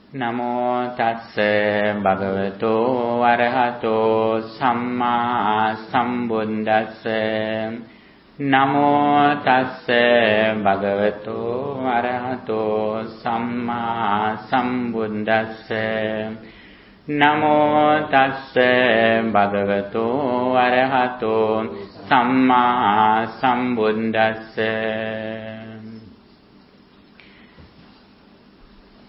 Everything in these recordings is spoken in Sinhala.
නමෝ තස්ස භගවතු අරහතෝ සම්මා සම්බුද්දස්ස නමෝ තස්ස භගවතු අරහතෝ සම්මා සම්බුද්දස්ස නමෝ තස්ස භගවතු අරහතෝ සම්මා සම්බුද්දස්ස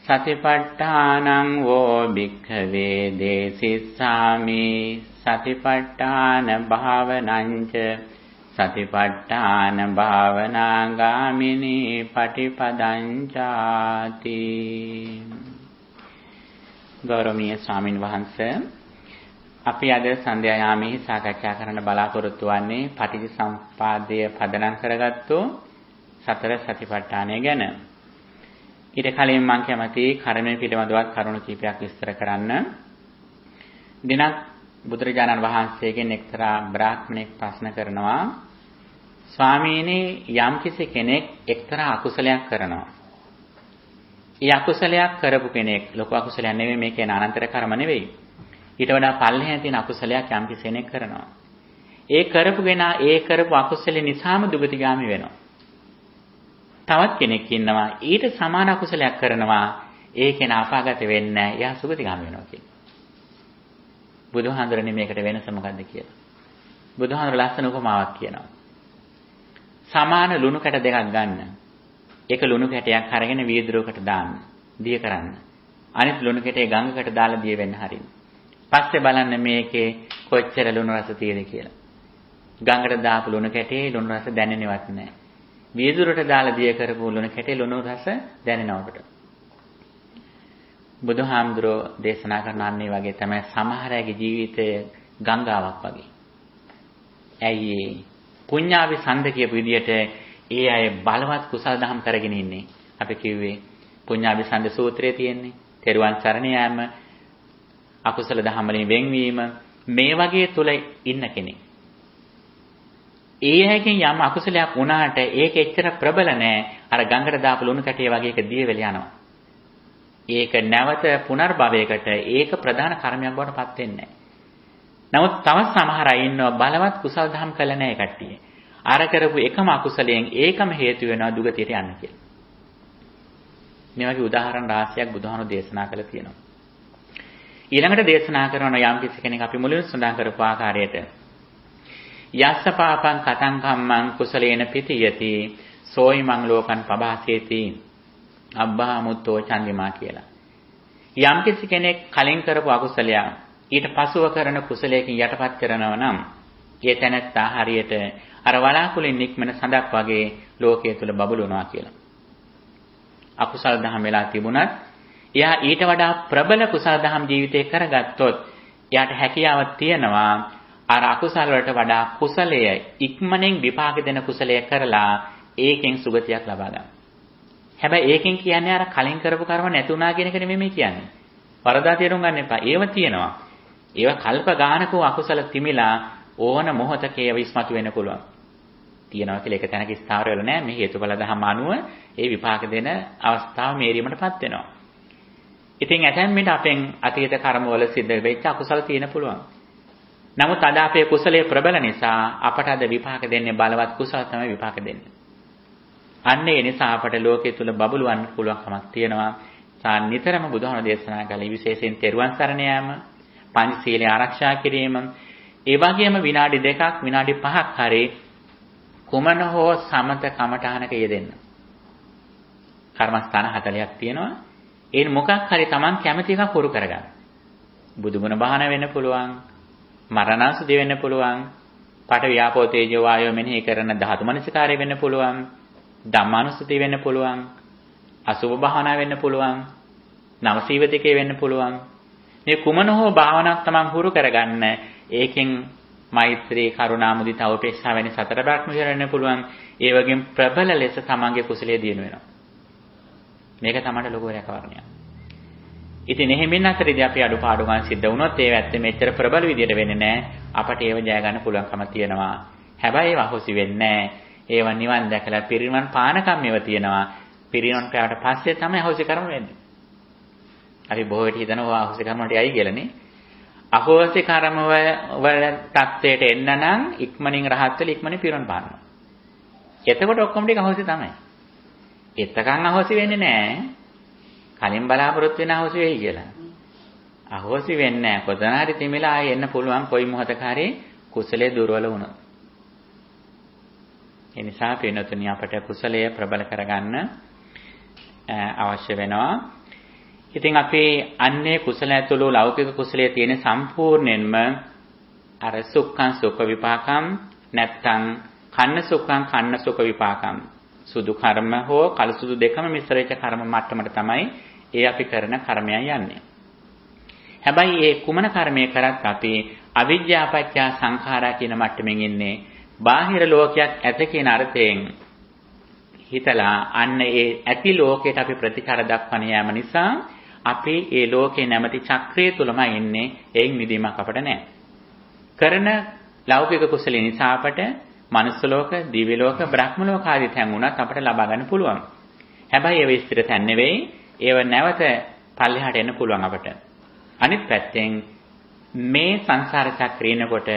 සතිපට්ඨානං වෝ භික්ඛවේ දේසිස්සාමි සතිපට්ඨාන භාවනංච සතිපට්ඨාන භාවනාගාමිනී පටිපදංචාති. ගෞරවනීය ස්වාමින් වහන්සේ, අපි අද සන්ධ්‍යා යාමේ සාකච්ඡා කරන්න බලාපොරොත්තු වෙන්නේ පටිච්චසමුප්පාදය පදනම් කරගත්තු සතර සතිපට්ඨානය ගැන. ඊට කලින් මම කැමති කර්මය පිළිබඳව කරුණු කීපයක් විස්තර කරන්න. දිනක් බුදුරජාණන් වහන්සේගෙන් එක්තරා බ්‍රාහ්මණෙක් ප්‍රශ්න කරනවා, ස්වාමීනි, යම්කිසි කෙනෙක් එක්තරා අකුසලයක් කරනවා. ඒ අකුසලයක් කරපු කෙනෙක් ලොකු අකුසලයක් නෙවෙයි, මේක අනන්තර කර්ම නෙවෙයි. ඊට වඩා පල්ලෙහාන් තියෙන අකුසලයක් යම්කිසි කෙනෙක් කරනවා. ඒ කරපු කෙනා ඒ කරපු අකුසලේ නිසාම දුගතිගාමි වෙනවා. තවත් කෙනෙක් ඉන්නවා ඊට සමාන අකුසලයක් කරනවා, ඒ කෙනා අපාගත වෙන්නේ නැහැ, එයා සුගතිගාමී වෙනවා කියලා. බුදුහාඳුරනේ මේකට වෙනස මොකද්ද කියලා. බුදුහාඳුර ලස්සන උපමාවක් කියනවා. සමාන ලුණු කැට දෙකක් ගන්න. එක ලුණු කැටයක් අරගෙන වීදුරුවකට දාන්න, දිය කරන්න. අනිත් ලුණු කැටේ ගඟකට දාලා දිය වෙන්න හරින්න. පස්සේ බලන්න මේකේ කොච්චර ලුණු රස තියෙද කියලා. ගඟකට දාපු ලුණු කැටේ ලුණු රස දැනෙන්නේවත් නැහැ. වීදුරට දාලා දිය කරපු ලුණු කැටේ ලුණු රස දැනෙනවට. බුදුහාමුදුරෝ දේශනා කරන අන්නේ වගේ තමයි සමහර අයගේ ජීවිතය ගංගාවක් වගේ. ඇයි පුඤ්ඤාවි සඳ කියපු විදිහට ඒ අය බලවත් කුසල දහම් කරගෙන ඉන්නේ. අපි කිව්වේ පුඤ්ඤාවි සඳ සූත්‍රයේ තියෙන්නේ. තෙරුවන් සරණ යාම, අකුසල දහම් වලින් වෙන්වීම, මේ වගේ තුල ඉන්න කෙනෙක්. ඒ හැකින් යම් අකුසලයක් වුණාට ඒක එච්චර ප්‍රබල නෑ. අර ගඟට දාපු ලුණු කැටේ වගේ එක දිය වෙල යනවා. ඒක නැවත පුනර්භවයකට ඒක ප්‍රධාන කර්මයක් බවට පත් වෙන්නේ නෑ. නමුත් තවත් සමහර අය ඉන්නවා බලවත් කුසල් දහම් කළ නෑ කට්ටිය. අර කරපු එකම අකුසලයෙන් ඒකම හේතු වෙනවා දුගතියට යන්න කියලා. මේ වගේ උදාහරණ රාශියක් බුදුහාමුදුරු දේශනා කළා තියෙනවා. ඊළඟට දේශනා කරන යම් කිසි කෙනෙක් අපි මුලින් සඳහන් කරපු ආකාරයට යස්ස පාපං කතං කම්මං කුසලේන පිටියති සෝයිමං ලෝකං පබාසේති අබ්බාමුත්තෝ චන්දිමා කියලා. යම් කිසි කෙනෙක් කලින් කරපු අකුසලයක් ඊට පසුව කරන කුසලයකින් යටපත් කරනවා නම් ඒ තැනැත්තා හරියට අර වලාකුලින් නික්මන සඳක් වගේ ලෝකයේ තුල බබළුනවා කියලා. අකුසල දහම් වෙලා තිබුණත් එයා ඊට වඩා ප්‍රබල කුසල දහම් ජීවිතේ කරගත්තොත් එයාට හැකියාවක් තියෙනවා අර අකුසල වලට වඩා කුසලය ඉක්මනින් විපාක දෙන කුසලය කරලා ඒකෙන් සුගතියක් ලබා ගන්න. හැබැයි ඒකෙන් කියන්නේ අර කලින් කරපු කර්ම නැතුණා කියන එක නෙමෙයි මේ කියන්නේ. වරදා තේරුම් ගන්න එපා. ඒව තියෙනවා. ඒව කල්ප ගානකෝ අකුසල තිමිලා ඕන මොහොතක ඒව ඉස්මතු වෙන්න පුළුවන්. තියෙනවා කියලා එක තැනක ස්ථාවර වෙලා නැහැ. මේ හේතුඵල ධර්ම අනුව ඒ විපාක දෙන අවස්ථාව මේරීමටපත් වෙනවා. ඉතින් ඇතැම් විට අපෙන් අතීත කර්මවල සිද්ධ වෙච්ච අකුසල තියෙන පුළුවන්. නමුත් අද අපේ කුසලයේ ප්‍රබල නිසා අපට අද විපාක දෙන්නේ බලවත් කුසල තමයි විපාක දෙන්නේ. අන්න ඒ නිසා අපට ලෝකයේ තුල බබළුවන්න පුළුවන්කමක් තියෙනවා. නිතරම බුදුහාමුදුරේ දේශනා කළේ විශේෂයෙන් තෙරුවන් සරණ යාම, පංචශීලය ආරක්ෂා කිරීම, ඒ වගේම විනාඩි 2ක් විනාඩි 5ක් හරි කුමන හෝ සමත කමඨහනක යෙදෙන්න. කර්මස්ථාන 40ක් තියෙනවා. ඒ මොකක් හරි Taman කැමති එකක් හුරු කරගන්න. බුදුගුණ බහන වෙන්න පුළුවන්. මරණාසුදී වෙන්න පුළුවන්. පඨ ව්‍යාපෝ තේජෝ වායෝ මෙනෙහි කරන ධාතු මනසිකාරය වෙන්න පුළුවන්. ධම්මානුස්සතිය වෙන්න පුළුවන්. අසුභ භාවනා වෙන්න පුළුවන්. නවසීවතිකේ වෙන්න පුළුවන්. මේ කුමන හෝ භාවනාවක් තමන් හුරු කරගන්න. ඒකෙන් මෛත්‍රී, කරුණා, මුදිතා, උපේක්ෂා වැනි සතර බ්‍රහ්මචර්ය වෙන්න පුළුවන්. ඒ වගේම ප්‍රබල ලෙස තමන්ගේ කුසලයේ දිනු වෙනවා. මේක තමයි ලොකු රැකවරණයක්. ඉතින් එහෙමින් අතරේදී අපි අඩුපාඩුකම් සිද්ධ වුණොත් ඒව ඇත්තේ මෙච්චර ප්‍රබල විදියට වෙන්නේ නැහැ. අපට ඒව ජය ගන්න පුළුවන්කම තියෙනවා. හැබැයි ඒව අහොසි වෙන්නේ නැහැ. ඒව නිවන් දැකලා පිරිනිවන් පානකම් ඒව තියෙනවා. පිරිනිවන් පෑවට පස්සේ තමයි අහොසි කරම වෙන්නේ. අපි බොහෝ විට හිතනවා අහෝසි කර්ම වලට යයි කියලානේ. අහෝසි කර්ම වල තත්ත්වයට එන්න නම් ඉක්මනින් රහත් වෙලා ඉක්මනින් පිරුණම් පානවා. එතකොට ඔක්කොම ටික අහෝසි තමයි. එතකන් අහෝසි වෙන්නේ නැහැ. කලින් බලාපොරොත්තු වෙන අහෝසි වෙයි කියලා. අහෝසි වෙන්නේ නැහැ. කොතන හරි තිමිලා ආයෙ එන්න පුළුවන් කොයි මොහොතක හරි කුසලයේ දුර්වල වුණොත්. ඒ නිසා පින්නතුනි අපට කුසලය ප්‍රබල කරගන්න අවශ්‍ය වෙනවා. ඉතින් අපි අන්නේ කුසල ඇතුළු ලෞකික කුසලයේ තියෙන සම්පූර්ණයෙන්ම අර සුඛං සුඛ විපාකම් නැත්තම් කන්න සුඛං කන්න සුඛ විපාකම් සුදු කර්ම හෝ කළු සුදු දෙකම මිශ්‍ර වෙච්ච කර්ම මට්ටමට තමයි ඒ අපි කරන කර්මයන් යන්නේ. හැබැයි මේ කුමන කර්මයේ කරත් අපි අවිජ්ජාපච්චය සංඛාරා කියන මට්ටමින් ඉන්නේ. බාහිර ලෝකයක් ඇත කියන අර්ථයෙන් හිතලා අන්න ඒ ඇති ලෝකයට අපි ප්‍රතිචාර දක්වන යාම නිසා අපි ඒ ලෝකේ නැමැති චක්‍රය තුලම ඉන්නේ. ඒන් මිදීමක් අපට නැහැ. කරන ලෞකික කුසල නිසා අපට මනුස්ස ලෝක, දිව්‍ය ලෝක, බ්‍රහ්ම ලෝක ආදී තැන් උනත් අපට ලබා ගන්න පුළුවන්. හැබැයි ඒ විස්තර තැන් නෙවෙයි. ඒව නැවත පල්ලෙහාට එන්න පුළුවන් අපට. අනිත් පැත්තෙන් මේ සංසාර චක්‍රේනකොට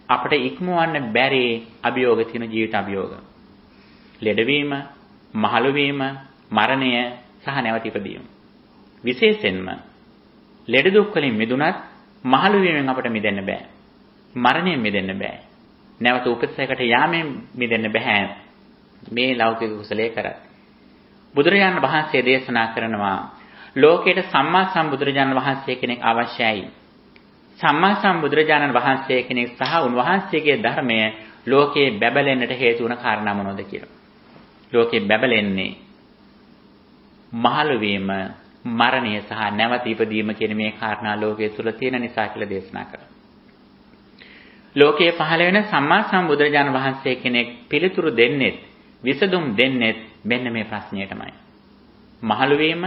අපට ඉක්මවන්න බැරි අභියෝග තියෙන ජීවිත අභියෝග. ලෙඩවීම, මහලු වීම, මරණය සහ නැවත ඉපදීම. විශේෂයෙන්ම ලෙඩ දුක් වලින් මිදුණත් මහලු වීමෙන් අපට මිදෙන්න බෑ. මරණයෙන් මිදෙන්න බෑ. නැවත උපසයකට යාමෙන් මිදෙන්න බෑ. මේ ලෞකික කුසලයේ කරත්. බුදුරජාණන් වහන්සේ දේශනා කරනවා ලෝකයට සම්මා සම්බුදුරජාණන් වහන්සේ කෙනෙක් අවශ්‍යයි. සම්මා සම්බුදුරජාණන් වහන්සේ කෙනෙක් සහ උන්වහන්සේගේ ධර්මය ලෝකේ බැබලෙන්නට හේතු වන කාරණා මොනවද කියලා. ලෝකේ බැබලෙන්නේ මහලු වීම, මරණය සහ නැවත ඉපදීම කියන මේ කාරණා ලෝකයේ තුල තියෙන නිසා කියලා දේශනා කරා. ලෝකයේ පහළ වෙන සම්මා සම්බුදුරජාණන් වහන්සේ කෙනෙක් පිළිතුරු දෙන්නේ, විසඳුම් දෙන්නේ මෙන්න මේ ප්‍රශ්නයටමයි. මහලු වීම,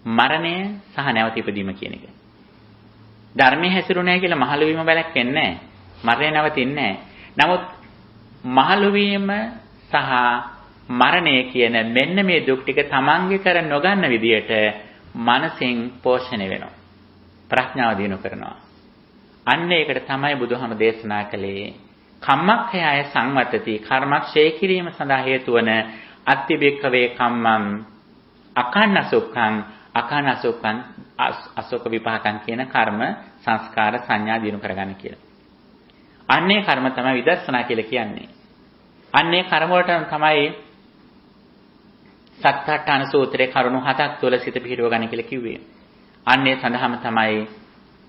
මරණය සහ නැවත ඉපදීම කියන එක. ධර්මයේ හැසිරුණා කියලා මහලු වීම වැළැක්වෙන්නේ නැහැ. මරණය නවතින්නේ නැහැ. නමුත් මහලු වීම සහ මරණය කියන මෙන්න මේ දුක් ටික තමන්ගේ කර නොගන්න විදියට මනසෙන් පෝෂණය වෙනවා. ප්‍රඥාව දිනු කරනවා. අන්න ඒකට තමයි බුදුහාම දේශනා කළේ කම්මක්ඛයය සංවත්තති කර්මක්ෂය කිරීම සඳහා හේතු වන අත්තිබෙක්කවේ කම්මං අකන්න සුඛං අකන්න සුඛං අසෝක විපාකං කියන කර්ම සංස්කාර සංඥා දිනු කරගන්න කියලා. අන්නේ කර්ම තමයි විදර්ශනා කියලා කියන්නේ. අන්නේ කර්ම වලට තමයි සත්‍යඨාන සූත්‍රයේ කරුණු 7ක් තුළ සිත පිහිටව ගන්න කියලා කිව්වේ. අන්නේ සඳහාම තමයි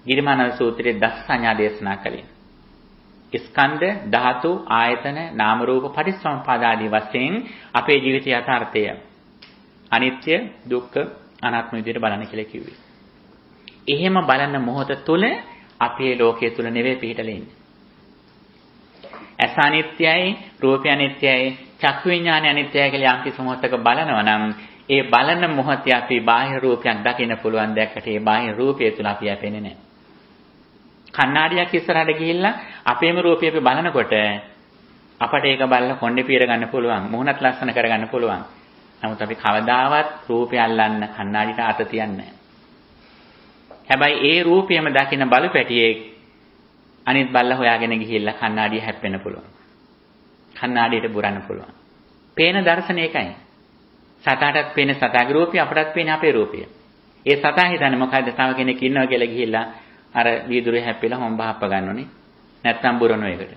ගිරිමානන්ද සූත්‍රයේ දස සංඥා දේශනා කළේ. ස්කන්ධ, ධාතු, ආයතන, නාම රූප, පටිච්චසමුප්පාද ආදී වශයෙන් අපේ ජීවිත යථාර්ථය අනිත්‍ය, දුක්ඛ, අනාත්ම විදිහට බලන්න කියලා කිව්වේ. එහෙම බලන මොහොත තුළ අපේ ලෝකයේ තුල නෙවෙයි පිහිටලා ඉන්නේ. ඇස අනිත්‍යයි, රූපය අනිත්‍යයි, චක්කු විඥානය අනිත්‍යයි කියලා යම් කිසි මොහොතක බලනවා නම් ඒ බලන මොහොතේ අපි බාහිර රූපයක් දකින්න පුළුවන් දැක්කට ඒ බාහිර රූපය තුල අපි යැපෙන්නේ නැහැ. කණ්ණාඩියක් ඉස්සරහට ගිහිල්ලා අපේම රූපය අපි බලනකොට අපට ඒක බලලා කොණ්ඩේ පීර ගන්න පුළුවන්, මුහුණත් ලස්සන කරගන්න පුළුවන්. නමුත් අපි කවදාවත් රූපය අල්ලන්න කණ්ණාඩියට අත තියන්නේ නැහැ. හැබැයි ඒ රූපයම දකින්න බලු පැටියෙක් අනිත් බල්ලා හොයාගෙන ගිහිල්ලා කණ්ණාඩිය හැප්පෙන්න පුළුවන්. කණ්ණාඩියට බුරන්න පුළුවන්. පේන දර්ශනය එකයි. සතාටත් පේන සතාගේ රූපය අපටත් පේන අපේ රූපය. ඒ සතා හිතන්නේ මොකද්ද? තව කෙනෙක් ඉන්නවා කියලා ගිහිල්ලා අර වීදුරේ හැප්පෙලා හොම්බ හප්ප ගන්නෝනේ. නැත්තම් බුරන එකට.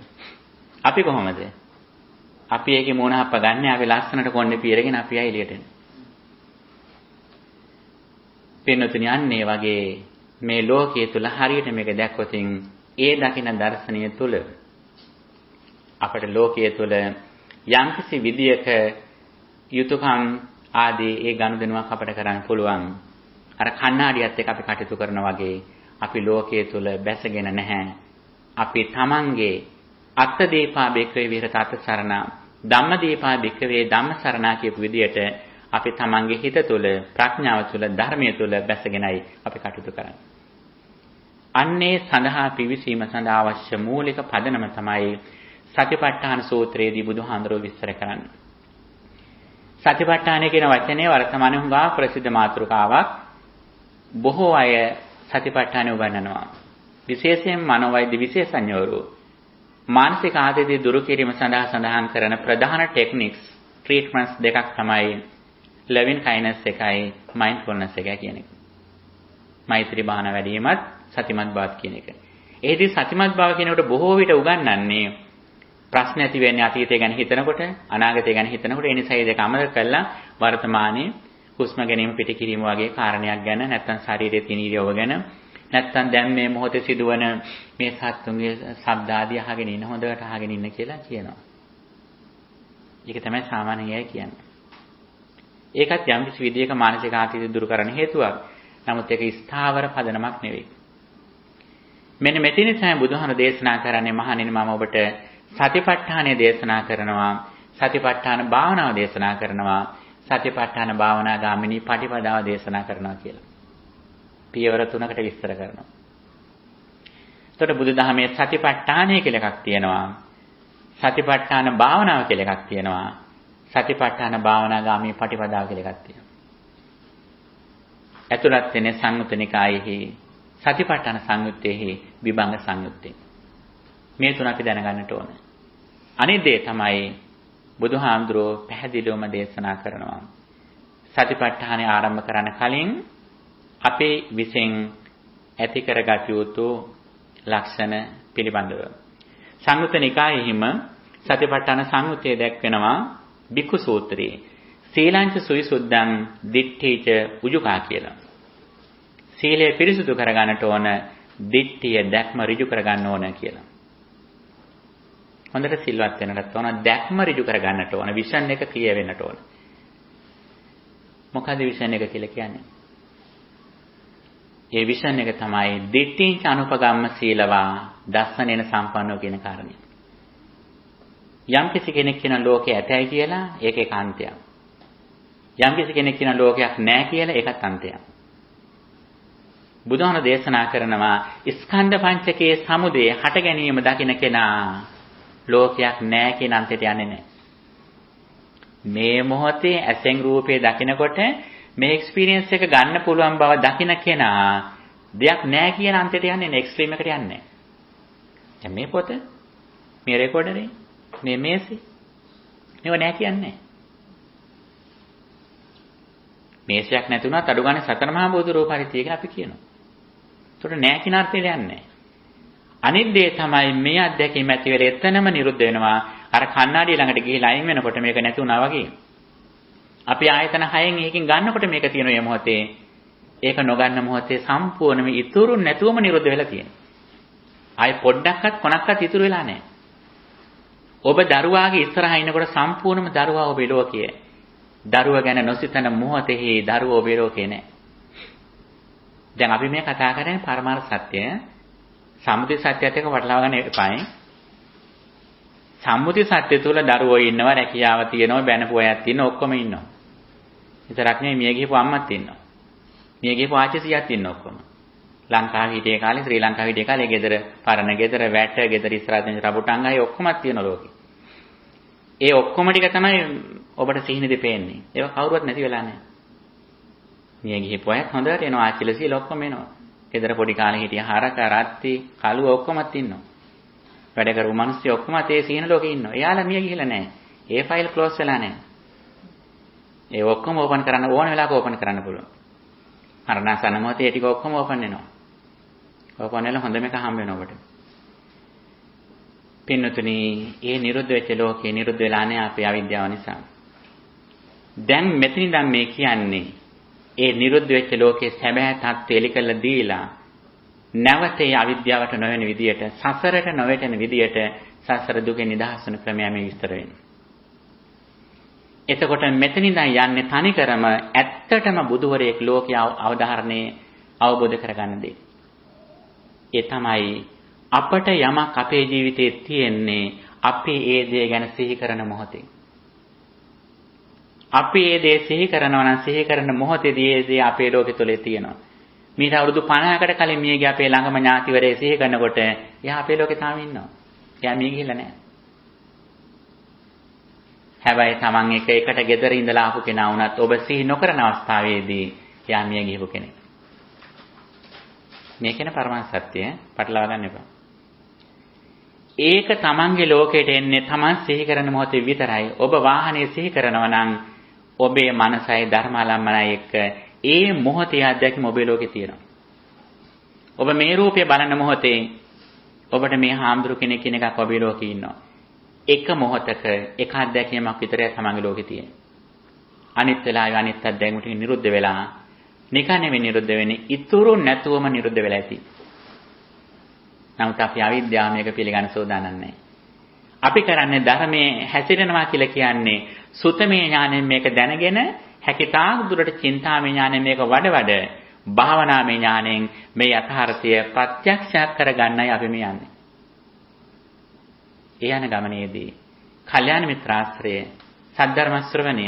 අපි කොහොමද? අපි ඒකේ මොන හප්ප ගන්න අපි ලස්සනට කොණ්ඩේ පීරගෙන අපි ආ එළියට එනවා. පින්නතුනි අන්නේ වගේ මේ ලෝකයේ තුල හරියට මේක දැක්කොතින් ඒ දකින දර්ශනීය තුල අපට ලෝකයේ තුල යම්කිසි විදියක යුතුයකම් ආදී ඒ ගනුදෙනුවක් අපට කරන්න පුළුවන්. අර කණ්ණාඩියත් එක්ක අපි කටයුතු කරනා වගේ අපි ලෝකයේ තුල බැසගෙන නැහැ. අපි තමන්ගේ අත්දීපා බේකවේ විහෙරත අත්සරණ ධම්මදීපා බේකවේ ධම්මසරණා කියපු විදියට අපි තමන්ගේ හිත තුල ප්‍රඥාව තුල ධර්මයේ තුල බැසගෙනයි අපි කටයුතු කරන්නේ. අන්නේ සඳහා පිවිසීම සඳහා අවශ්‍ය මූලික පදනම තමයි සතිපට්ඨාන සූත්‍රයේදී බුදුහාඳුරෝ විස්තර කරන්නේ. සතිපට්ඨාන කියන වචනේ වර්තමානයේ හුඟා ප්‍රසිද්ධ මාතෘකාවක්. බොහෝ අය සතිපට්ඨාන උගන්වනවා. විශේෂයෙන් මනෝවෛද්‍ය විශේෂඥවරු මානසික ආතතිය දුරු කිරීම සඳහා සඳහන් කරන ප්‍රධාන ටෙක්නික්ස් ට්‍රීට්මන්ට්ස් දෙකක් තමයි ලවින් කයිනස් එකයි මයින්ඩ්ෆුල්නස් එකයි කියන එක. මෛත්‍රී භාවනා වැඩිමත් සතිමත් බවත් කියන එක. එෙහිදී සතිමත් බව කියනකොට බොහෝ විට උගන්වන්නේ ප්‍රශ්න ඇති වෙන්නේ අතීතය ගැන හිතනකොට, අනාගතය ගැන හිතනකොට. ඒ නිසා මේ දෙක අමතක කරලා වර්තමානයේ හුස්ම ගැනීම පිටකිරීම වගේ කාරණයක් ගැන, නැත්නම් ශරීරයේ තියෙන ඉරියව්ව ගැන, නැත්නම් දැන් මේ මොහොතේ සිදුවන මේ සත්තුන්ගේ ශබ්ද ආදී අහගෙන ඉන්න, හොඳට අහගෙන ඉන්න කියලා කියනවා. ඒක තමයි සාමාන්‍යයෙන් අය කියන්නේ. ඒකත් යම් කිසි විදියක මානසික ආතතිය දුරු කරන්න හේතුවක්. නමුත් ඒක ස්ථාවර පදනමක් නෙවෙයි. මෙන්න මෙතන තමයි බුදුහාම දේශනා කරන්නේ මහණෙනි මම ඔබට සතිපට්ඨානය දේශනා කරනවා, සතිපට්ඨාන භාවනාව දේශනා කරනවා, සතිපට්ඨාන භාවනා ගාමිනී පටිපදාව දේශනා කරනවා කියලා. පියවර 3කට විස්තර කරනවා. එතකොට බුදුදහමේ සතිපට්ඨානය කියලා එකක් තියෙනවා. සතිපට්ඨාන භාවනාව කියලා එකක් තියෙනවා. සතිපට්ඨාන භාවනා ගාමිනී පටිපදාව කියලා එකක් තියෙනවා. ඇතුළත් වෙන්නේ සංයුත්ත නිකායෙහි සතිපට්ඨාන සංයුත්තේහි විභංග සංයුත්තේ. මේ තුන අපි දැනගන්නට ඕනේ. අනිත් දේ තමයි බුදුහාමුදුරෝ පැහැදිලිවම දේශනා කරනවා. සතිපට්ඨානය ආරම්භ කරන්න කලින් අපේ විසින් ඇති කරගත යුතු ලක්ෂණ පිළිබඳව සංයුත්ත නිකායෙහිම සතිපට්ඨාන සංයුත්තේ දැක්වෙනවා බික්ඛු සූත්‍රයේ. සීලංච සුවිසුද්ධං දිට්ඨිච උජුකා කියලා. සීලය පිරිසුදු කරගන්නට ඕන, දිට්ඨිය දැක්ම ඍජු කරගන්න ඕන කියලා. හොඳට සිල්වත් වෙන්නට ඕන, දැක්ම ඍජු කරගන්නට ඕන, විෂන් එක ක්ලියර් වෙන්නට ඕන. මොකද විෂන් එක කියලා කියන්නේ? ඒ විෂන් එක තමයි දිට්ඨිංච අනුපගම්ම සීලවා දස්සනේන සම්පන්නෝ කියන කාරණේ. යම් කිසි කෙනෙක් කියන ලෝකේ ඇතයි කියලා ඒක ඒකාන්තයක්. යම් කිසි කෙනෙක් කියන ලෝකයක් නැහැ කියලා ඒකත් අන්තයක්. බුදුහාම දේශනා කරනවා ස්කන්ධ පංචකයේ සමුදය හට ගැනීම දකින්න කෙනා ලෝකයක් නැහැ කියන අන්තයට යන්නේ නැහැ. මේ මොහොතේ ඇසෙන් රූපේ දකිනකොට මේ එක්ස්පීරියන්ස් එක ගන්න පුළුවන් බව දකින්න කෙනා දෙයක් නැහැ කියන අන්තයට යන්නේ නැහැ, එක්ස්ට්‍රීම් එකට යන්නේ නැහැ. දැන් මේ පොත, මේ රෙකෝඩරේ, මේ මේසෙ මේව නැහැ කියන්නේ. මේසයක් නැතුණත් අඩු ගන්න සතර මහා බෝධි රූප හරි කියලා අපි කියනවා. ඒකට නැහැ කියන අර්ථයට යන්නේ. අනිත් දේ තමයි මේ අත්දැකීම ඇති වෙලා එතනම නිරුද්ධ වෙනවා. අර කණ්ණාඩිය ළඟට ගිහිලා අයින් වෙනකොට මේක නැති වුණා වගේ. අපි ආයතන 6න් එකකින් ගන්නකොට මේක තියෙන මේ මොහොතේ, ඒක නොගන්න මොහොතේ සම්පූර්ණයෙන්ම ඉතුරු නැතුවම නිරුද්ධ වෙලා තියෙනවා. ආයි පොඩ්ඩක්වත් කොනක්වත් ඉතුරු වෙලා නැහැ. ඔබ දරුවාගේ ඉස්සරහා ඉන්නකොට සම්පූර්ණයෙන්ම දරුවා ඔබේ ලෝකයේ. දරුවා ගැන නොසිතන මොහොතෙහි දරුවා ඔබේ ලෝකේ නැහැ. දැන් අපි මේ කතා කරන්නේ පරමාර්ථ සත්‍ය. සම්මුති සත්‍යයත් එක්ක වටලවා ගන්න එපායි. සම්මුති සත්‍ය තුල දරුවෝ ඉන්නවා, රැකියාව තියෙනවා, බැනපු අයත් ඉන්නවා, ඔක්කොම ඉන්නවා. විතරක් නෙවෙයි මිය ගිහපු අම්මත් ඉන්නවා. මිය ගිහපු ආච්චිසියක් ඉන්නවා ඔක්කොම. ලංකාවේ හිටියේ කාලේ, ශ්‍රී ලංකාවේ හිටියේ කාලේ ගෙදර පරණ ගෙදර වැට, ගෙදර ඉස්සරහින් තියෙන රබුටංගයි ඔක්කොමත් තියෙන ලෝකේ. ඒ ඔක්කොම ටික තමයි ඔබට සිහිනෙදි පේන්නේ. ඒක කවුරුවත් නැති වෙලා නැහැ. මිය ගිහපු අයත් හොඳට එනවා, ආච්චිලා සීල ඔක්කොම එනවා. ගෙදර පොඩි කාලේ හිටිය හරක, රත්ති, කළුව ඔක්කොමත් ඉන්නවා. වැඩ කරපු මිනිස්සු ඔක්කොමත් ඒ සිහින ලෝකේ ඉන්නවා. එයාලා මිය ගිහිලා නැහැ. ඒ ෆයිල් ක්ලෝස් වෙලා නැහැ. ඒ ඔක්කොම ඕපන් කරන්න ඕන වෙලාවක ඕපන් කරන්න පුළුවන්. මරණාසන්න මොහොතේ ඒ ටික ඔක්කොම ඕපන් වෙනවා. ඕපන් වෙලා හොඳ මේක හම්බ වෙනවා ඔබට. පින්නතුනි, ඒ නිරුද්ධ වෙච්ච ලෝකේ නිරුද්ධ වෙලා නැහැ අපේ අවිද්‍යාව නිසා. දැන් මෙතනින් දැන් මේ කියන්නේ ඒ නිරුද්ධ වෙච්ච ලෝකේ සැබෑ තත්ත්වය එලි කරලා දීලා නැවත ඒ අවිද්‍යාවට නොවන විදියට, සසරට නොවැටෙන විදියට සසර දුකෙන් නිදහස් වෙන ක්‍රමය මේ විස්තර වෙනවා. එතකොට මෙතනින් දැන් යන්නේ තනිකරම ඇත්තටම බුදුවරයෙක් ලෝකයේ අවධාරණේ අවබෝධ කරගන්න දෙයි. ඒ තමයි අපට යමක් අපේ ජීවිතේ තියෙන්නේ අපි ඒ දේ ගැන සිහි කරන මොහොතේ. අපි ඒ දේ සිහි කරනවා නම් සිහි කරන මොහොතේදී ඒ දේ අපේ ලෝකෙ තුලේ තියෙනවා. මීට අවුරුදු 50කට කලින් මිය ගිය අපේ ළඟම ඥාතිවරේ සිහි කරනකොට එයා අපේ ලෝකේ තාම ඉන්නවා. එයා මිය ගිහිල්ලා නැහැ. හැබැයි Taman එකට ගෙදර ඉඳලා ආපු කෙනා වුණත් ඔබ සිහි නොකරන අවස්ථාවේදී එයා මිය ගිහපු කෙනෙක්. මේ කියන පරමාර්ථ සත්‍යය පටලවා ගන්න එපා. ඒක තමන්ගේ ලෝකයට එන්නේ තමන් සිහි කරන මොහොතේ විතරයි. ඔබ වාහනේ සිහි කරනවා නම් ඔබේ මනසයි ධර්මාලම්බනයි එක්ක ඒ මොහොතේ අත්දැකීම ඔබේ ලෝකේ තියෙනවා. ඔබ මේ රූපය බලන මොහොතේ ඔබට මේ හාමුදුරු කෙනෙක් කියන එකක් ඔබේ ලෝකේ ඉන්නවා. එක මොහොතක එක අත්දැකීමක් විතරයි තමන්ගේ ලෝකේ තියෙන්නේ. අනිත් වෙලාවේ අනිත් අත්දැකීමට නිරුද්ධ වෙලා නිකන් නෙවෙයි නිරුද්ධ වෙන්නේ, ඉතුරු නැතුවම නිරුද්ධ වෙලා ඇති. නමුත් අපි අවිද්‍යාව මේක පිළිගන්න සෝදානම් නැහැ. අපි කරන්නේ ධර්මයේ හැසිරෙනවා කියලා කියන්නේ සුතමේ ඥාණයෙන් මේක දැනගෙන හැකිතාක් දුරට චින්තාමය ඥාණයෙන් මේක වඩ භාවනාමය ඥාණයෙන් මේ යථාර්ථය ප්‍රත්‍යක්ෂ කරගන්නයි අපි මේ යන්නේ. ඒ යන ගමනේදී කල්යාණ මිත්‍රාශ්‍රය, සද්ධර්ම ශ්‍රවණය,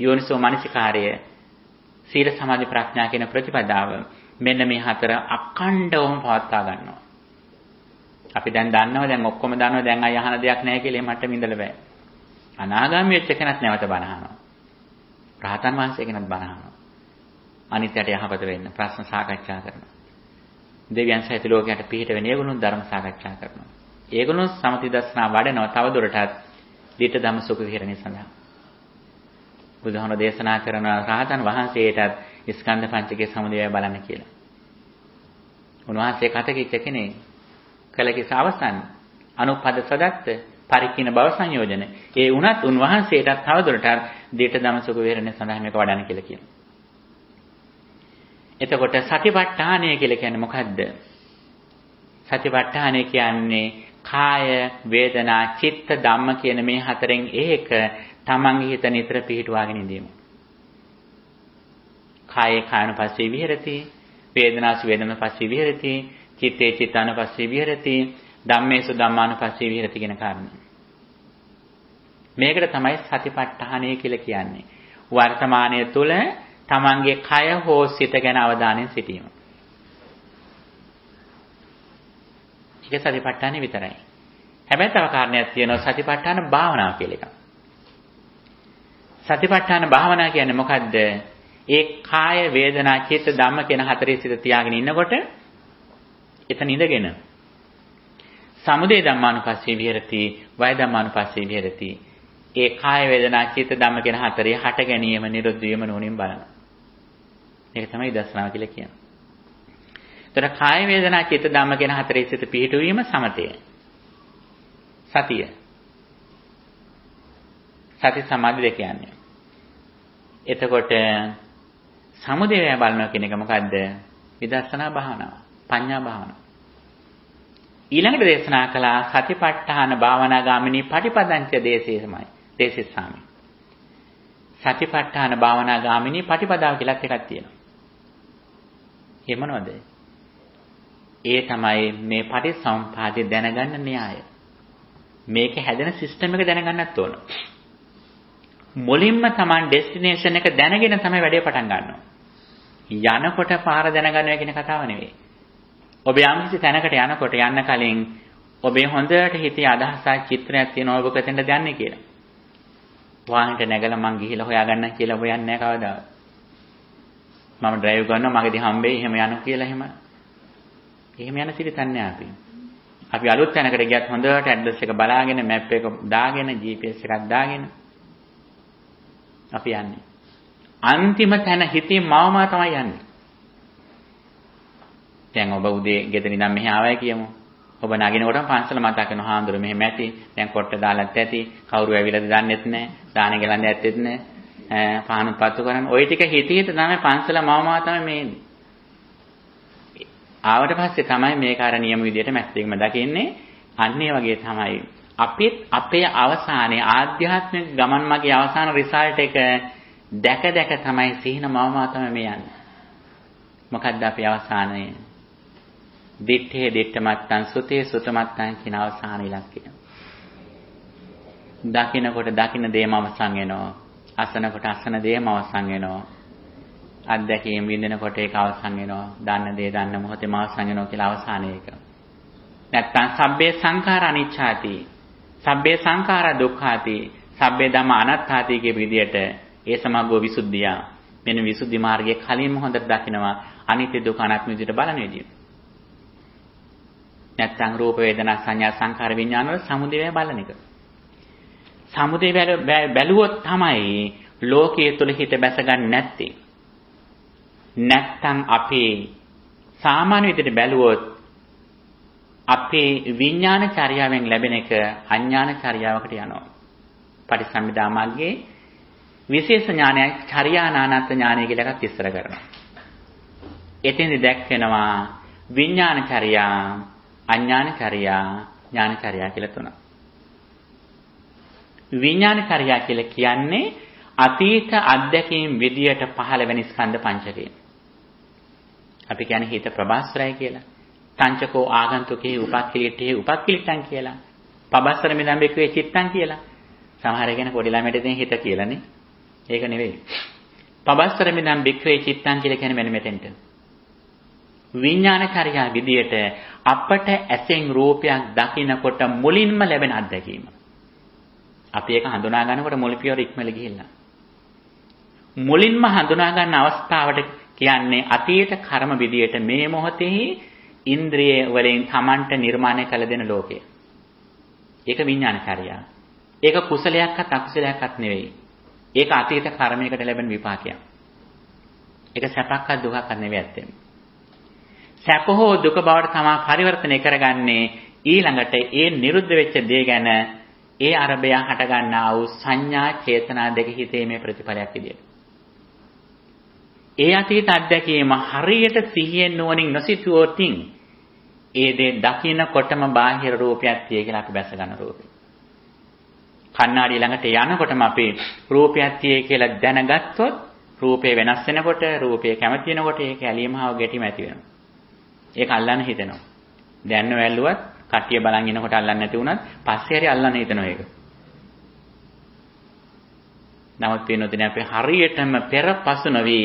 යෝනිසෝ මනසිකාර්ය, සීල සමාධි ප්‍රඥා කියන ප්‍රතිපදාව මෙන්න මේ හතර අඛණ්ඩවම පවත්වා ගන්නවා. අපි දැන් දන්නවා, දැන් ඔක්කොම දන්නවා, දැන් අය අහන දෙයක් නැහැ කියලා මට මිඳලා බෑ. අනාගාමී වෙච්ච කෙනත් නැවත බණ අහනවා. රහතන් වහන්සේ කෙනත් බණ අහනවා. අනිත්යට යහපත වෙන්න ප්‍රශ්න සාකච්ඡා කරනවා. දෙවියන් සහිත ලෝකයට පිහිට වෙන ඒගොල්ලෝ ධර්ම සාකච්ඡා කරනවා. ඒගොල්ලෝ සමථ දර්ශනා වඩනවා තව දුරටත් ditta ධම්ම සුඛ විහරණය සඳහා. බුදුහාමුදුරේ දේශනා කරන රහතන් වහන්සේටත් ස්කන්ධ පංචකයේ සමුදය බලන්න කියලා. උන්වහන්සේ කතකිච්ච කෙනෙක් කලකිස අවසන් අනුපද සදත්ත පරික්කින භව සංයෝජන. ඒ වුණත් උන්වහන්සේටත් තව දුරටත් ditta ධම්ම සුඛ විහරණය සඳහා මේක වඩන්න කියලා කියනවා. එතකොට සතිපට්ඨානය කියලා කියන්නේ මොකද්ද? සතිපට්ඨානය කියන්නේ කාය, වේදනා, චිත්ත, ධම්ම කියන මේ හතරෙන් ඒක තමන්ගේ හිත නිතර පිහිටුවාගෙන ඉඳීම. කායේ කායනුපස්සී විහෙරති, වේදනාසු වේදනානුපස්සී විහෙරති, චිත්තේ චිත්තානුපස්සී විහෙරති, ධම්මේසු ධම්මානුපස්සී විහෙරති කියන කාරණා. මේකට තමයි සතිපට්ඨානය කියලා කියන්නේ. වර්තමානයේ තුල තමන්ගේ කය හෝ සිත ගැන අවධානයෙන් සිටීම. ඒක සතිපට්ඨානෙ විතරයි. හැබැයි තව කාරණයක් තියෙනවා, සතිපට්ඨාන භාවනාව කියලා එකක්. සතිපට්ඨාන භාවනාව කියන්නේ මොකද්ද? ඒ කාය, වේදනා, චිත්ත, ධම්ම කියන හතරේ සිත තියාගෙන ඉන්නකොට එතන ඉඳගෙන සමුදය ධම්මානුපස්සී විහෙරති, වය ධම්මානුපස්සී විහෙරති. ඒ කාය, වේදනා, චිත්ත, ධම්ම කියන හතරේ හට ගැනීම, නිරුද්ධ වීම නෝනින් බලන. මේක තමයි දර්ශනාව කියලා කියන්නේ. ඒතර කාය, වේදනා, චිත්ත, ධම්ම කියන හතරේ සිත පිහිටුවීම සමතය. සතිය. සති සමාධි දෙක කියන්නේ. එතකොට සමුදය බලනවා කියන එක මොකද්ද? විදර්ශනා භාවනාව, පඤ්ඤා භාවනාව. ඊළඟට දේශනා කළා සතිපට්ඨාන භාවනා ගාමිනී පටිපදංච දේශේසමයි. දේශෙස්සාමි. සතිපට්ඨාන භාවනා ගාමිනී පටිපදාව කියලාත් එකක් තියෙනවා. ඒ මොනවද? ඒ තමයි මේ පටිසම්පාදේ දැනගන්න න්‍යාය. මේකේ හැදෙන සිස්ටම් එක දැනගන්නත් ඕන. මුලින්ම Taman ඩෙස්ටිනේෂන් එක දැනගෙන තමයි වැඩේ පටන් ගන්නවා. යනකොට පාර දැනගන්නවා කියන කතාව නෙවෙයි. ඔබ යම් කිසි තැනකට යනකොට යන්න කලින් ඔබේ හොඳට හිතේ අදහසක් චිත්‍රයක් තියෙනවා ඔබ කොතෙන්ද යන්නේ කියලා. වාහනට නැගලා මං ගිහිලා හොයාගන්න කියලා ඔබ යන්නේ නැහැ කවදාවත්. මම ඩ්‍රයිව් කරනවා මගේදී හම්බෙයි එහෙම යනවා කියලා එහෙම යන සිරිතන්නේ අපි. අපි අලුත් තැනකට ගියත් හොඳට ඇඩ්‍රස් එක බලාගෙන මැප් එක දාගෙන GPS එකක් දාගෙන අපි යන්නේ. අන්තිම තැන හිතේ මවමා තමයි යන්නේ. දැන් ඔබ උදේ ගෙදර ඉඳන් මෙහි ආවයි කියමු. ඔබ නගිනකොට පන්සල මතක් කරනවා හාමුදුරුවෝ මෙහෙම ඇති. දැන් කොට්ට දාලත් ඇති. කවුරු ඇවිල්ලාද දන්නෙත් නැහැ. දානේ ගලන්නේ ඇත්තෙත් නැහැ. පහනුත් පත්තු කරන්නේ. ওই ටික හිතේ තමයි පන්සල මවමා තමයි මේ ඉන්නේ. ආවට පස්සේ තමයි මේක අර නියම විදියට මැස් දෙකම දකින්නේ. අන්න ඒ වගේ තමයි අපිත් අපේ අවසානයේ ආධ්‍යාත්මික ගමන් මගේ අවසාන රිසල්ට් එක දැක දැක තමයි සිහින මවමා තමයි මේ යන්නේ. මොකද්ද අපේ අවසානයේ? දිත්තේ දිත්තමත්තං සුතේ සුතමත්තං කියන අවසාන ඉලක්කය. දකින්නකොට දකින්න දේම අවසන් වෙනවා. අසනකොට අසන දේම අවසන් වෙනවා. අත්දැකීම් විඳිනකොට ඒක අවසන් වෙනවා. දන්න දේ දන්න මොහොතේම අවසන් වෙනවා කියලා අවසානයේ එක. නැත්තම් සබ්බේ සංඛාර අනිච්ඡාති. සබ්බේ සංඛාර දුක්ඛාති. සබ්බේ ධම්ම අනාත්තාති කිය විදියට ඒ සමග්ගෝ විසුද්ධිය. මෙන්න විසුද්ධි මාර්ගයේ කලින්ම හොඳට දකිනවා අනිත්‍ය දුක අනාත්ම විදියට බලන විදිය. නැත්නම් රූප වේදනා සංඥා සංඛාර විඥාන වල සමුදය බලන එක. සමුදය බැලුවොත් තමයි ලෝකයේ තුල හිත බැසගන්නේ නැත්තේ. නැත්නම් අපේ සාමාන්‍ය විදිහට බැලුවොත් අපේ විඥාන චර්යාවෙන් ලැබෙන එක අඥාන චර්යාවකට යනවා. පටිසම්භිදා මාර්ගයේ විශේෂ ඥානය චර්යානානත් ඥානය කියලා එකක් ඉස්සර කරනවා. එතෙන්දි දැක්වෙනවා විඥාන චර්යා, අඥාන චර්යා, ඥාන චර්යා කියලා තුනක්. විඥාන චර්යා කියලා කියන්නේ අතීත අත්දැකීම් විදියට පහළ වෙන ස්කන්ධ පංචකය. අපි කියන්නේ හිත ප්‍රබස්තරයි කියලා. පංචකෝ ආගන්තුකේ උපක්ඛලිටේ උපක්ඛලිටන් කියලා. පබස්තර මිදම්බෙකුවේ චිත්තං කියලා. සමහර කෙනෙක් පොඩි ළමයට දෙන හිත කියලානේ. ඒක නෙවෙයි. පබස්තර මිදම්බෙකුවේ චිත්තං කියලා කියන්නේ මෙන්න මෙතෙන්ට. විඥාන චර්යා විදියට අපට ඇසෙන් රූපයක් දකිනකොට මුලින්ම ලැබෙන අත්දැකීම. අපි ඒක හඳුනා ගන්නකොට මුල් පියවර ඉක්මල ගිහිල්ලා. මුලින්ම හඳුනා ගන්න අවස්ථාවට කියන්නේ අතීත කර්ම විදියට මේ මොහොතේ ඉන්ද්‍රිය වලින් Tamanට නිර්මාණය කළ දෙන ලෝකය. ඒක විඥාන චර්යාව. ඒක කුසලයක්වත් අකුසලයක්වත් නෙවෙයි. ඒක අතීත කර්මයකට ලැබෙන විපාකයක්. ඒක සැපක්වත් දුකක්වත් නෙවෙයි ඇත්තෙම. සැප හෝ දුක බවට තමා පරිවර්තනය කරගන්නේ ඊළඟට ඒ නිරුද්ධ වෙච්ච දේ ගැන ඒ අරබය හට ගන්නා වූ සංඥා චේතනා දෙක හිතීමේ ප්‍රතිඵලයක් විදියට. ඒ අතීත අත්දැකීම හරියට සිහියෙන් නුවණින් නොසිතුවොත් ඒ දේ දකින්නකොටම බාහිර රූපයක් තිය කියලා අපි බැස ගන්න රූපේ. කණ්ණාඩිය ළඟට යනකොටම අපි රූපයක් තියේ කියලා දැනගත්තොත් රූපේ වෙනස් වෙනකොට රූපේ කැමති වෙනකොට ඒක ඇලීමහව ගැටීම ඇති වෙනවා. ඒක අල්ලන්න හිතෙනවා. දැන් නොඇල්ලුවත් කට්ටිය බලන් ඉනකොට අල්ලන්න නැති වුණත් පස්සේ හරි අල්ලන්න හිතනවා ඒක. නමුත් වෙනොතින් අපි හරියටම පෙරපසු නොවි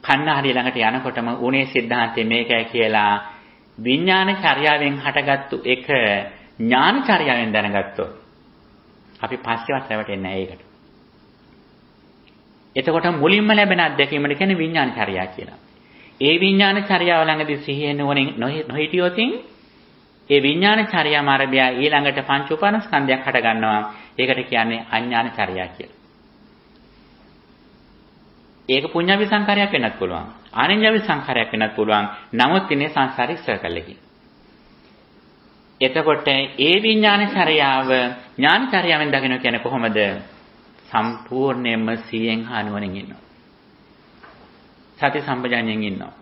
කණ්ණාඩිය ළඟට යනකොටම උනේ සිද්ධාන්තය මේකයි කියලා විඥාන චර්යාවෙන් හටගත්තු එක ඥාන චර්යාවෙන් දැනගත්තොත් අපි පස්සේවත් රැවටෙන්නේ නැහැ ඒකට. එතකොට මුලින්ම ලැබෙන අත්දැකීමට කියන්නේ විඥාන චර්යා කියලා. ඒ විඥාන චර්යාව ළඟදී සිහිය නුවණින් නොහිටියොත් ඒ විඥාන චර්යා මාර්ගය ඊළඟට පංච උපාදානස්කන්ධයක් හට ගන්නවා. ඒකට කියන්නේ අඥාන චර්යා කියලා. ඒක පුඤ්ඤාවි සංඛාරයක් වෙන්නත් පුළුවන්. ආනන්‍යවි සංඛාරයක් වෙන්නත් පුළුවන්. නමුත් ඉන්නේ සංසාරික සර්කල් එකකින්. එතකොට ඒ විඥාන චර්යාව ඥාන චර්යාවෙන් දකින්න කියන්නේ කොහොමද? සම්පූර්ණයෙන්ම සියෙන් හානුවණින් ඉන්නවා. සති සම්පජාඤ්ඤයෙන් ඉන්නවා.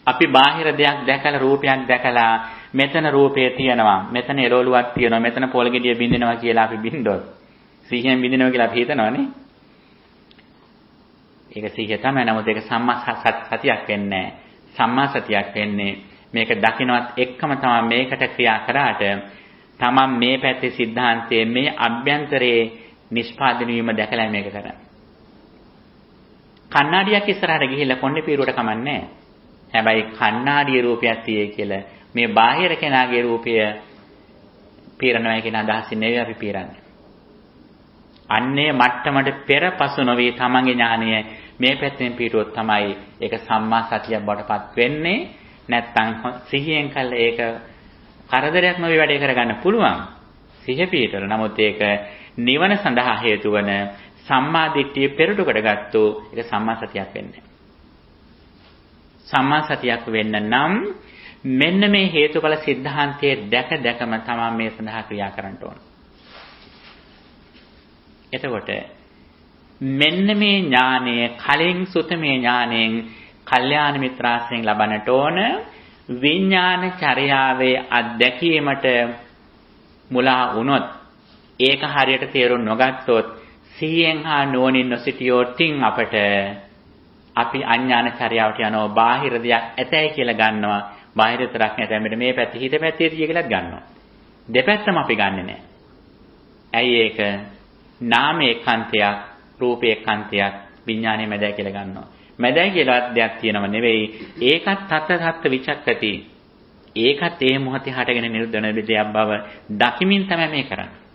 අපි බාහිර දෙයක් දැකලා රූපයක් දැකලා මෙතන රූපය තියෙනවා, මෙතන එළවලුවක් තියෙනවා, මෙතන පොල් ගෙඩිය බින්දිනවා කියලා අපි බින්දොත් සිහියෙන් බින්දිනවා කියලා අපි හිතනවනේ. ඒක සිහිය තමයි. නමුත් ඒක සම්මා සතියක් වෙන්නේ නැහැ. සම්මා සතියක් වෙන්නේ මේක දකින්නවත් එක්කම තමයි මේකට ක්‍රියා කරාට තමන් මේ පැත්තේ સિદ્ધාන්තයේ මේ අභ්‍යන්තරයේ නිෂ්පාදනය වීම දැකලා මේක කරන්නේ. කණ්ණාඩියක් ඉස්සරහට ගිහිල්ලා කොණ්ඩේ පීරුවට කමන්නේ. හැබැයි කණ්ණාඩියේ රූපයක් තියේ කියලා මේ බාහිර කෙනාගේ රූපය පීරනවා කියන අදහසින් නෙවෙයි අපි පීරන්නේ. අන්නේ මට්ටමට පෙරපසු නොවේ තමන්ගේ ඥානය මේ පැත්තෙන් පීරුවොත් තමයි ඒක සම්මා සතියක් බවටපත් වෙන්නේ. නැත්තම් සිහියෙන් කළා ඒක කරදරයක් නොවේ වැඩේ කරගන්න පුළුවන්. සිහිය පිටවල. නමුත් ඒක නිවන සඳහා හේතු වන සම්මා දිට්ඨිය පෙරටුකට ගත්තො ඒක සම්මා සතියක් වෙන්නේ. සම්මා සතියක් වෙන්න නම් මෙන්න මේ හේතුඵල સિદ્ધාන්තයේ දැකම තමයි මේ සඳහා ක්‍රියා කරන්න ඕන. එතකොට මෙන්න මේ ඥානය කලින් සුතමේ ඥාණයෙන් කල්යාණ මිත්‍රාශ්‍රයෙන් ලබන්නට ඕන. විඥාන චර්යාවේ අත්දැකීමට මුලා වුණොත් ඒක හරියට තේරුම් නොගත්තොත් සිහියෙන් හා නුවණින් නොසිටියොත් අපට අපි අඥාන චර්යාවට යනවා. බාහිර දෙයක් ඇතයි කියලා ගන්නවා. බාහිර තරක් නැතයි මෙන්න මේ පැත්තේ හිත පැත්තේ තිය කියලාත් ගන්නවා. දෙපැත්තම අපි ගන්නෙ නෑ. ඇයි ඒක? නාමයේ කාන්තයක්, රූපයේ කාන්තයක්, විඥානයේ මැදයි කියලා ගන්නවා. මැදයි කියලා දෙයක් තියෙනව නෙවෙයි. ඒකත් තත්ත විචක්කති. ඒකත් ඒ මොහොතේ හටගෙන නිරුද්ධ වෙන දෙයක් බව දකිමින් තමයි මේ කරන්නේ.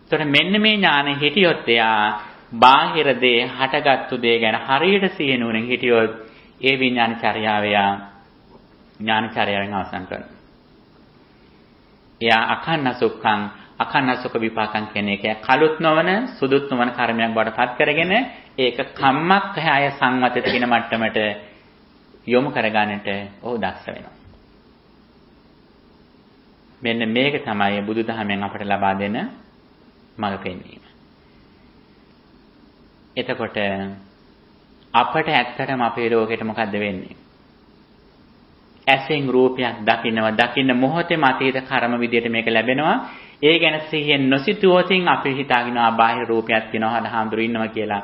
එතකොට මෙන්න මේ ඥානෙ හිටියොත් එයා බාහිර දේ හටගත්තු දේ ගැන හරියට සිහිනුවණින් හිටියොත් ඒ විඥාන චර්යාව ඥානචර්යාවෙන් අවසන් කරනවා. එයා අකන්න සුඛ විපාකම් කියන එක කළුත් නොවන සුදුත් නොවන කර්මයක් බවට පත් කරගෙන ඒක කම්මක්ඛය සංවතත කියන මට්ටමට යොමු කරගන්නට ඔහු දක්ෂ වෙනවා. මෙන්න මේක තමයි බුදුදහමෙන් අපට ලබා දෙන මඟ පෙන්වීම. එතකොට අපට ඇත්තටම අපේ ලෝකෙට මොකද්ද වෙන්නේ? ඇසෙන් රූපයක් දකින්න මොහොතේම අතීත කර්ම විදියට මේක ලැබෙනවා. ඒ ගැන සිහියෙන් නොසිතුවොතින් අපි හිතාගෙනවා බාහිර රූපයක් තියෙනවා හඳුරු ඉන්නවා කියලා.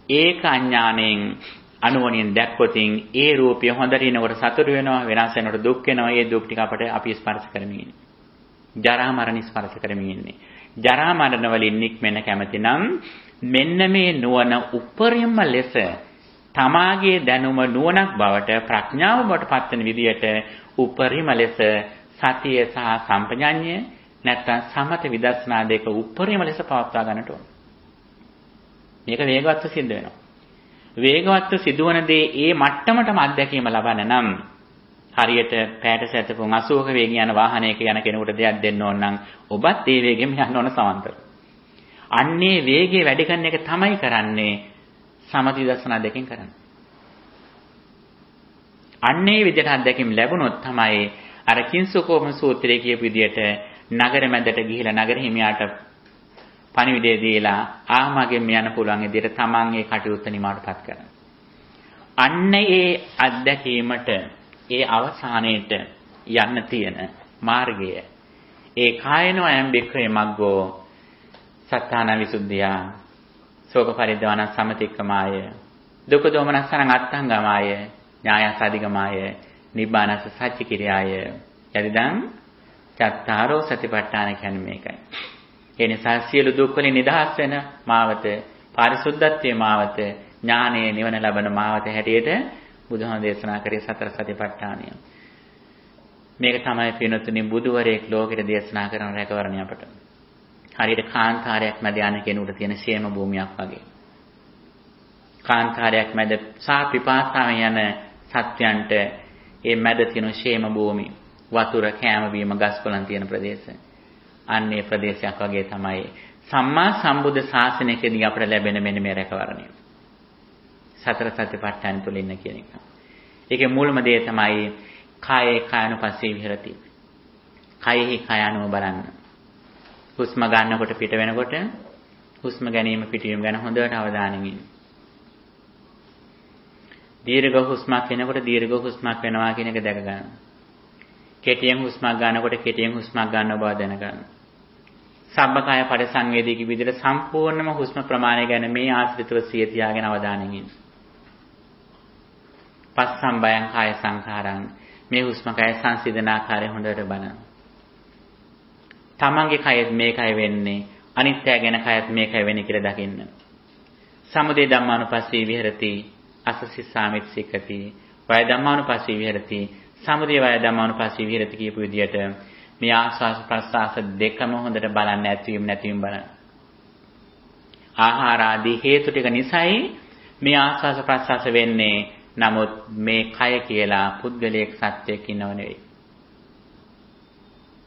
ඒක අඥාණයෙන් අනුවණින් දැක්කොතින් ඒ රූපය හොඳට ඉනකොට සතුටු වෙනවා, වෙනස් වෙනකොට දුක් වෙනවා. ඒ දුක් ටික අපට අපි ස්පර්ශ කරමින් ඉන්නේ. ජරා මරණ ස්පර්ශ කරමින් ඉන්නේ. ජරා මරණ වලින් නික්මෙන්න කැමති නම් මෙන්න මේ නුවණ උපරිම ලෙස තමාගේ දැනුම නුවණක් බවට ප්‍රඥාව බවට පත්වෙන විදියට උපරිම ලෙස සතිය සහ සම්පජඤ්ඤය නැත්නම් සමත විදර්ශනා දෙක උපරිම ලෙස පවත්වා ගන්නට ඕන. මේක වේගවත්ව සිද්ධ වෙනවා. වේගවත්ව සිදුවන දේ ඒ මට්ටමටම අත්දැකීම ලබන්න නම් හරියට පැයට සැතපුම් 80ක වේගයෙන් යන වාහනයක යන කෙනෙකුට දෙයක් දෙන්න ඕන නම් ඔබත් ඒ වේගෙම යන්න ඕන සමන්තර. අන්නේ වේගය වැඩි කරන එක තමයි කරන්නේ සමථ විදර්ශනා දෙකෙන් කරන්නේ. අන්නේ විදිහට අත්දැකීම් ලැබුණොත් තමයි අර කිංසුකෝම සූත්‍රයේ කියපු විදිහට නගර මැදට ගිහිලා නගර හිමියාට පණිවිඩය දීලා ආමගෙන් යන්න පුළුවන් විදිහට තමන් ඒ කටයුත්ත නිමාවටපත් කරනවා. අන්න ඒ අත්දැකීමට ඒ අවසානයේට යන්න තියෙන මාර්ගය ඒ කායනෝ අයම් බික්ඛවේ මග්ගෝ සත්තාන විසුද්ධිය සෝක පරිද්දවන සමතික්කමාය දුක දෝමනස්සන අත්තංගමාය ඥායස අධිගමාය නිබ්බානස සච්ච කිරියාය යදිදං චත්තාරෝ සතිපට්ඨාන කියන්නේ මේකයි. ඒ නිසා සියලු දුක් වලින් නිදහස් වෙන මාවත පාරිශුද්ධත්වයේ මාවත ඥානයේ නිවන ලබන මාවත හැටියට බුදුහාම දේශනා කරේ සතර සතිපට්ඨානය. මේක තමයි පිනතුනි බුදුවරයෙක් ලෝකෙට දේශනා කරන රැකවරණය අපට. හරියට කාන්තාරයක් මැද යන කෙනෙකුට තියෙන ෂේම භූමියක් වගේ. කාන්තාරයක් මැද සා පිපාසාවෙන් යන සත්‍යයන්ට ඒ මැද තියෙන ෂේම භූමි වතුර කෑම බීම ගස්කොළන් තියෙන ප්‍රදේශ. අන්නේ ප්‍රදේශයක් වගේ තමයි සම්මා සම්බුද්ධ ශාසනයකදී අපට ලැබෙන මෙන්න මේ රැකවරණය. සතර සතිපට්ඨාන තුල ඉන්න කියන එක. ඒකේ මුල්ම දේ තමයි කායේ කායනුපස්සී විහෙරති. කයෙහි කයano බලන්න. හුස්ම ගන්නකොට පිට වෙනකොට හුස්ම ගැනීම පිටවීම ගැන හොඳට අවධානයෙන් ඉන්න. දීර්ඝ හුස්මක් එනකොට දීර්ඝ හුස්මක් වෙනවා කියන එක දැක ගන්න. කෙටියෙන් හුස්මක් ගන්නකොට කෙටියෙන් හුස්මක් ගන්න බව දැන ගන්න. සබ්බකාය පරිසංවේදීක විදිහට සම්පූර්ණම හුස්ම ප්‍රමාණය ගැන මේ ආශ්‍රිතව සිය තියාගෙන අවධානයෙන් ඉන්න. පස්සම්බයං කාය සංඛාරං මේ හුස්ම කය සංසිඳන ආකාරය හොඳට බලන්න. තමන්ගේ කයත් මේකයි වෙන්නේ අනිත්‍ය ගැන කයත් මේකයි වෙන්නේ කියලා දකින්න. සමුදය ධම්මානුපස්සී විහෙරති අසසි සාමිච්ඡිකති වය ධම්මානුපස්සී විහෙරති සමුදය වය ධම්මානුපස්සී විහෙරති කියපු විදිහට මේ ආස්වාස ප්‍රස්වාස දෙකම හොඳට බලන්න ඇතිවීම නැතිවීම බලන්න. ආහාර ආදී හේතු ටික නිසායි මේ ආස්වාස ප්‍රස්වාස වෙන්නේ. නමුත් මේ කය කියලා පුද්ගලයෙක් සත්‍යයක් ඉන්නව නෙවෙයි.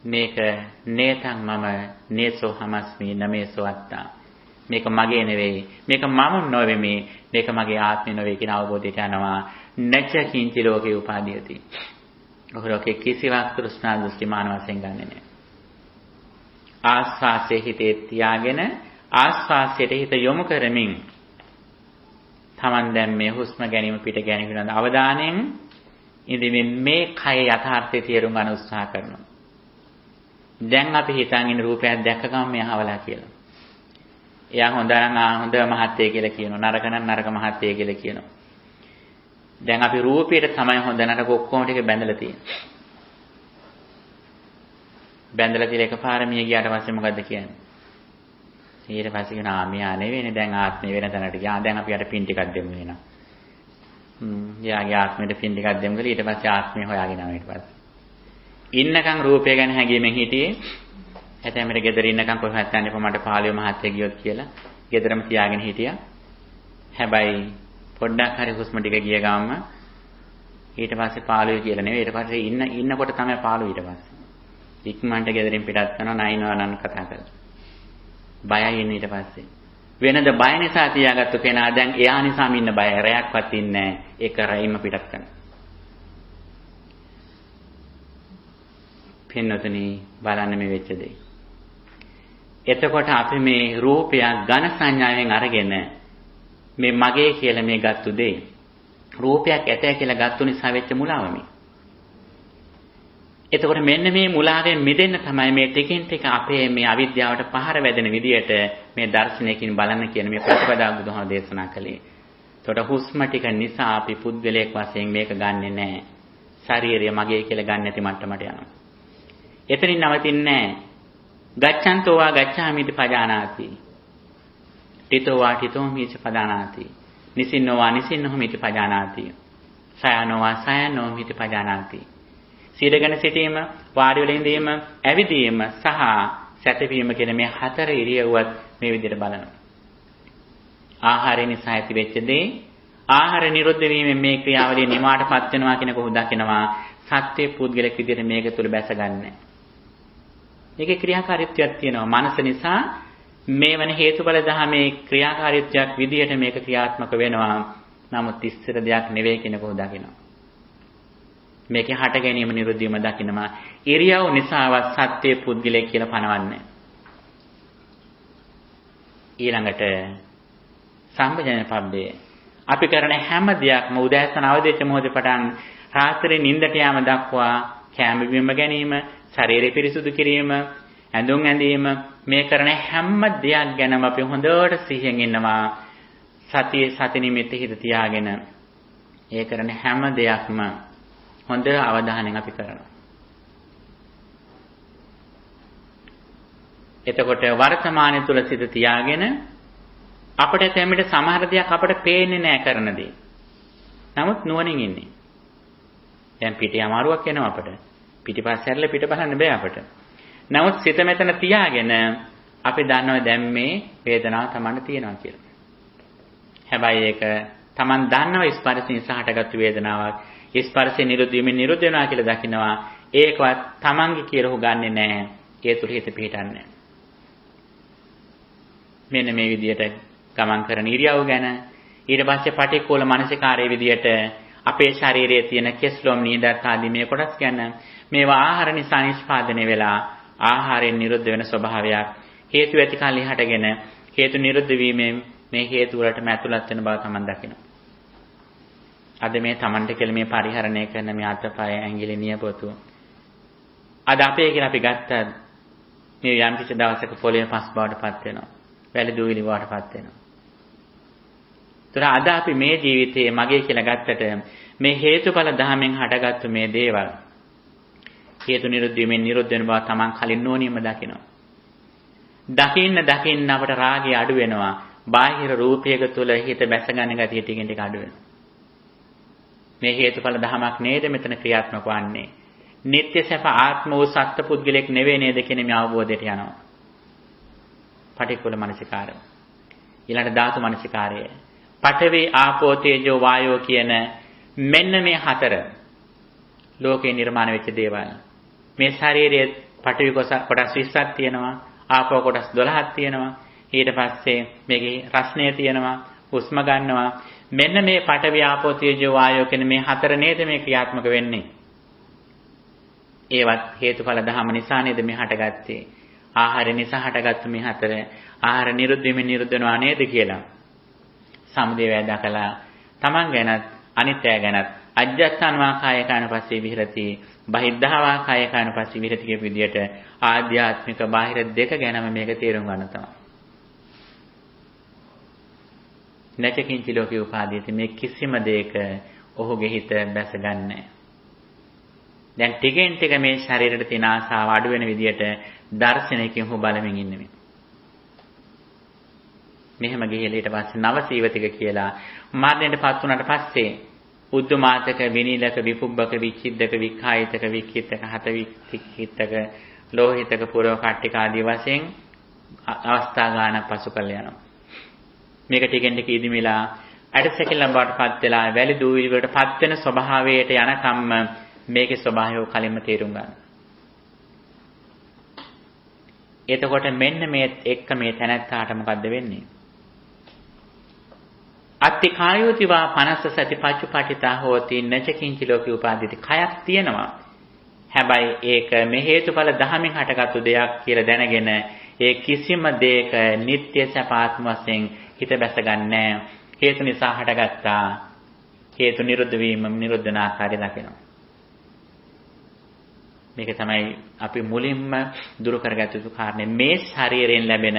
මේක නේතං මම නේසෝ හමස්මි නමේසෝ අත්තා. මේක මගේ නෙවෙයි. මේක මම නොවෙමි. මේක මගේ ආත්මය නෙවෙයි කියන අවබෝධයට යනවා. නච කිංචි ලෝකේ උපාදීයති. ඔහුලෝකේ කිසිවක් තෘෂ්ණා දෘෂ්ටි මාන වශයෙන් ගන්නෙ නෑ. ආස්වාසයේ හිතේ තියාගෙන ආස්වාසයට හිත යොමු කරමින් තමන් දැන් මේ හුස්ම ගැනීම පිට ගැනීම පිළිබඳ අවධානයෙන් ඉඳිමින් මේ කය යථාර්ථය තේරුම් ගන්න උත්සාහ කරනවා. දැන් අපි හිතන් ඉන්න රූපයක් දැක්ක ගමන් මේ අහවලා කියලා. එයා හොඳ නම් හොඳ මහත්ය කියලා කියනවා. නරක නම් නරක මහත්ය කියලා කියනවා. දැන් අපි රූපයට තමයි හොඳ නරක ඔක්කොම ටික බැඳලා තියෙන්නේ. බැඳලා තියලා එකපාර මිය ගියාට පස්සේ මොකද්ද කියන්නේ? ඊට පස්සේ කියනවා මෙයා නෙවෙයිනේ දැන් ආත්මය වෙන තැනට ගියා. දැන් අපි යට පින් ටිකක් දෙමු වෙනවා. යාගේ ආත්මෙට පින් ටිකක් දෙමු කියලා ඊට පස්සේ ආත්මය හොයාගෙන යනවා ඊට පස්සේ. ඉන්නකම් රූපය ගැන හැඟීමෙන් හිටියේ. හැතැම්මට ගෙදර ඉන්නකම් කොහොමද යන්නේ කොහමද පාළුවේ මහත්තයා ගියොත් කියලා ගෙදරම තියාගෙන හිටියා. හැබැයි පොඩ්ඩක් හරි හුස්ම ටික ගිය ගමම ඊට පස්සේ පාළුවේ කියලා නෙවෙයි. ඊට පස්සේ ඉන්නකොට තමයි පාළුව ඊට පස්සේ. ඉක්මනට ගෙදරින් පිටත් කරනවා නයින්නවා නම් කතා කරලා. බයයි ඉන්නේ ඊට පස්සේ. වෙනද බය නිසා තියාගත්තු කෙනා දැන් එයා නිසාම ඉන්න බය. රැයක්වත් ඉන්නේ නැහැ. ඒක රැයිම පිටත් කරනවා. පින්නතුනි බලන්න මේ වෙච්ච දේ. එතකොට අපි මේ රූපයක් ඝන සංඥාවෙන් අරගෙන මේ මගේ කියලා මේ ගත්තු දේ රූපයක් ඇතයි කියලා ගත්තු නිසා වෙච්ච මුලාව මේ. එතකොට මෙන්න මේ මුලාවෙන් මිදෙන්න තමයි මේ ටිකින් ටික අපේ මේ අවිද්‍යාවට පහර වැදෙන විදියට මේ දර්ශනයකින් බලන්න කියන මේ ප්‍රතිපදාව බුදුහාම දේශනා කළේ. එතකොට හුස්ම ටික නිසා අපි පුද්ගලයෙක් වශයෙන් මේක ගන්නෙ නැහැ. ශරීරය මගේ කියලා ගන්න නැති මට්ටමට යනවා. එතනින් නවතින්නේ නැහැ. ගච්ඡන්තෝ වා ගච්ඡාමිති පජානාති. තිතෝ වා තිතෝ මිච පජානාති. නිසින්නෝ වා නිසින්නෝ මිති පජානාති. සයනෝ වා සයනෝ මිති පජානාති. සීලගෙන සිටීම, වාඩි වෙලා ඉඳීම, ඇවිදීම සහ සැතපීම කියන මේ හතර ඉරියව්වත් මේ විදිහට බලනවා. ආහාරය නිසා ඇති වෙච්ච දේ ආහාර නිරුද්ධ වීමෙන් මේ ක්‍රියාවලිය නිමාටපත් වෙනවා කියන කොහොමද දකිනවා. සත්‍ය පුද්ගලික විදිහට මේක තුල බැසගන්නේ. මේකේ ක්‍රියාකාරීත්වයක් තියෙනවා. මනස නිසා මේ වෙන හේතුඵල ධර්මයේ ක්‍රියාකාරීත්වයක් විදිහට මේක ක්‍රියාත්මක වෙනවා. නමුත් ඉස්තර දෙයක් නෙවෙයි කියන කොහොමද දකිනවා. මේකේ හට ගැනීම නිරුද්ධ වීම දකිනවා. ඉරියව් නිසාවත් සත්‍ය පුද්ගලයෙක් කියලා පනවන්නේ. ඊළඟට සම්පජඤ්ඤ පබ්බේ අපි කරන හැම දෙයක්ම උදෑසන අවදිච්ච මොහොතේ පටන් රාත්‍රියේ නිින්දට යාම දක්වා කැම බීම ගැනීම, ශරීරය පිරිසුදු කිරීම, ඇඳුම් ඇඳීම මේ කරන හැම දෙයක් ගැනම අපි හොඳට සිහියෙන් ඉන්නවා. සති නිමිත්ත හිත තියාගෙන ඒ කරන හැම දෙයක්ම හොඳ අවධානයෙන් අපි කරනවා. එතකොට වර්තමානයේ තුල සිත තියාගෙන අපිට තැමිට සමහර දේක් අපිට පේන්නේ නැහැ කරන දේ. නමුත් නුවණින් ඉන්නේ. දැන් පිටේ අමාරුවක් එනවා අපිට. පිටිපස්ස හැරලා පිට බලන්න බෑ අපිට. නමුත් සිත මෙතන තියාගෙන අපි දන්නවා දැන් මේ වේදනාව Tamanට තියෙනවා කියලා. හැබැයි ඒක Taman දන්නවා ස්පර්ශයෙන් සහටගත්තු වේදනාවක්. ස්පර්ශේ නිරුද්ධ වීමෙන් නිරුද්ධ වෙනවා කියලා දකිනවා. ඒකවත් Tamanගේ කියලා හොගන්නේ නැහැ. ඒ තුල හිත පිහිටන්නේ. මෙන්න මේ විදිහට ගමන් කරන ඉරියව් ගැන ඊට පස්සේ පටික්කුල මානසිකාරයේ විදිහට අපේ ශරීරයේ තියෙන කෙස්ලොම් නීදත් ආදී මේ කොටස් ගැන මේවා ආහාර නිසා නිෂ්පාදනය වෙලා ආහාරයෙන් නිරුද්ධ වෙන ස්වභාවයක් හේතු ඇති කල්හි හටගෙන හේතු නිරුද්ධ වීමෙන් මේ හේතු වලටම ඇතුළත් වෙන බව Taman දකිනවා. අද මේ Tamanට කියලා මේ පරිහරණය කරන මේ අතපය ඇඟිලි නියපොතු අද අපේ කියලා අපි ගත්ත මේ යම් කිසි දවසක පොළවේ පස් බවටපත් වෙනවා. වැලි දුවිලි බවටපත් වෙනවා. ඒතර අද අපි මේ ජීවිතයේ මගේ කියලා ගත්තට මේ හේතුඵල ධමයෙන් හටගත්තු මේ දේවල් හේතු නිරුද්ධ වීමෙන් නිරුද්ධ වෙන බව Taman කලින් නෝනියම දකිනවා. දකින්න අපට රාගය අඩු වෙනවා. බාහිර රූපයක තුල හිත බැසගන්න ගතිය ටිකින් ටික අඩු වෙනවා. මේ හේතුඵල ධමයක් නේද මෙතන ක්‍රියාත්මක වන්නේ. නিত্য සැප ආත්ම වූ සත්ත්ව පුද්ගලෙක් නෙවෙයි නේද කියන මේ අවබෝධයට යනවා. පටික්කුල මනසිකාරය. ඊළඟ ධාතු මනසිකාරය. පඨවි ආපෝ තේජෝ වායෝ කියන මෙන්න මේ හතර ලෝකේ නිර්මාණය වෙච්ච දේවල්. මේ ශරීරයේ පඨවි කොටස් 20ක් තියෙනවා. ආපෝ කොටස් 12ක් තියෙනවා. ඊට පස්සේ මේකේ රස්නය තියෙනවා. හුස්ම ගන්නවා. මෙන්න මේ පඨවි ආපෝ තේජෝ වායෝ කියන මේ හතර නේද මේ ක්‍රියාත්මක වෙන්නේ. ඒවත් හේතුඵල ධම නිසා නේද මේ හටගත්තේ. ආහාර නිසා හටගත්තු මේ හතර ආහාර නිරුද්ධ වීමෙන් නිරුද්ධ වෙනවා නේද කියලා. සමුදේ වේදකලා තමන් ගැනත් අනිත්‍ය ගැනත් අජ්ජත්සන්වා කායකාන පස්සේ විහෙරති බහිද්ධාවා කායකාන පස්සේ විහෙරති කියන විදිහට ආධ්‍යාත්මික බාහිර දෙක ගැනම මේක තේරුම් ගන්න තමයි. නැචකින්ච ලෝකේ උපාදීති මේ කිසිම දෙයක ඔහුගේ හිත බැසගන්නේ. දැන් ටිකෙන් ටික මේ ශරීරයට තියෙන ආසාව අඩු වෙන විදිහට දර්ශනයකින් හො බලමින් ඉන්නේ මේ. මෙහෙම ගිහිල්ලා ඊට පස්සේ නවසීවතික කියලා මරණයටපත් වුණාට පස්සේ උද්දුමාතක විනීලක විපුබ්බක විචිද්දක විඛායිතක වික්ඛිතක හත වික්ඛිතක ලෝහිතක පුරව කට්ටික ආදී වශයෙන් අවස්ථා ගානක් පසු කළ යනවා. මේක ටිකෙන් ටික ඉදිමිලා අඩසැකිල්ලක් බවට පත් වෙලා වැලි දූවිලි වලට පත් වෙන ස්වභාවයට යනකම්ම මේකේ ස්වභාවය කලින්ම තේරුම් ගන්න. එතකොට මෙන්න මේ එක්ක මේ තැනැත්තාට මොකද්ද වෙන්නේ? අත්ති කායෝතිවා 50 සති පච්චුපටිතා හෝති නචකින්චි ලෝකේ උපාදිත. කයක් තියෙනවා. හැබැයි ඒක මේ හේතුඵල ධහමින් හටගත්තු දෙයක් කියලා දැනගෙන ඒ කිසිම දෙයක නিত্য සපාත්ම වශයෙන් හිත බැස ගන්නෑ. හේතු නිසා හටගත්තා. හේතු නිරුද්ධ වීම නිරුද්ධ වන ආකාරය දකිනවා. මේක තමයි අපි මුලින්ම දුරු කරගත යුතු කාරණේ. මේ ශරීරයෙන් ලැබෙන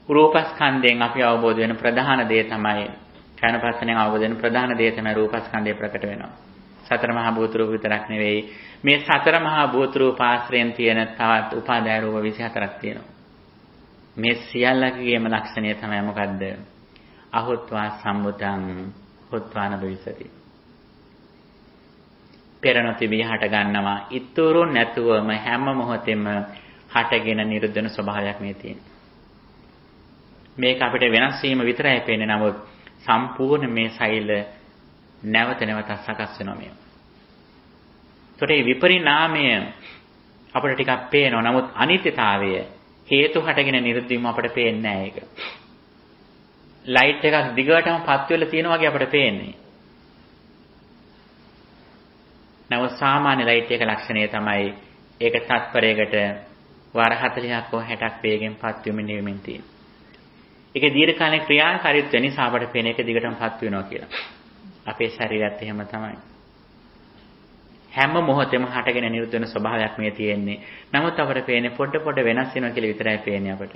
රූපස්කන්ධයෙන් අපි අවබෝධ වෙන ප්‍රධාන දේ තමයි කායනපස්සනෙන් අවබෝධ වෙන ප්‍රධාන දේ තමයි රූපස්කන්ධය ප්‍රකට වෙනවා. සතර මහා භූත රූප විතරක් නෙවෙයි මේ සතර මහා භූත රූප ආශ්‍රයෙන් තියෙන තවත් උපාදාය රූප 24ක් තියෙනවා. මේ සියල්ලකගේම ලක්ෂණය තමයි මොකද්ද? අහොත්වා සම්මුතං හොත්වාන භවිසති. පෙර නොතිබී හට ගන්නවා. ඉතුරු නැතුවම හැම මොහොතෙම හටගෙන නිරුද්ධ වෙන ස්වභාවයක් මේ තියෙනවා. මේක අපිට වෙනස් වීම විතරයි පේන්නේ. නමුත් සම්පූර්ණ මේ සෛල නැවත නැවත සකස් වෙනවා මේ. ඒකට මේ විපරිණාමය අපිට ටිකක් පේනවා. නමුත් අනිත්‍යතාවය හේතු හටගෙන නිරුද්ධ වීම අපිට පේන්නේ නැහැ ඒක. ලයිට් එකක් දිගටම පත් වෙලා තියෙනවා වගේ අපිට පේන්නේ. නමුත් සාමාන්‍ය ලයිට් එක ලක්ෂණය තමයි ඒක තත්පරයකට වාර 40ක් හෝ 60ක් වේගෙන් පත් වෙමින් නෙවෙමින් තියෙන්නේ. ඒක දීර්ඝකාලීන ක්‍රියාකාරීත්වය නිසා අපට පේන එක දිගටම පත් වෙනවා කියලා. අපේ ශරීරයත් එහෙම තමයි. හැම මොහොතෙම හටගෙන නිරුද්ධ වෙන ස්වභාවයක් මේ තියෙන්නේ. නමුත් අපට පේන්නේ පොඩ වෙනස් වෙනවා කියලා විතරයි පේන්නේ අපට.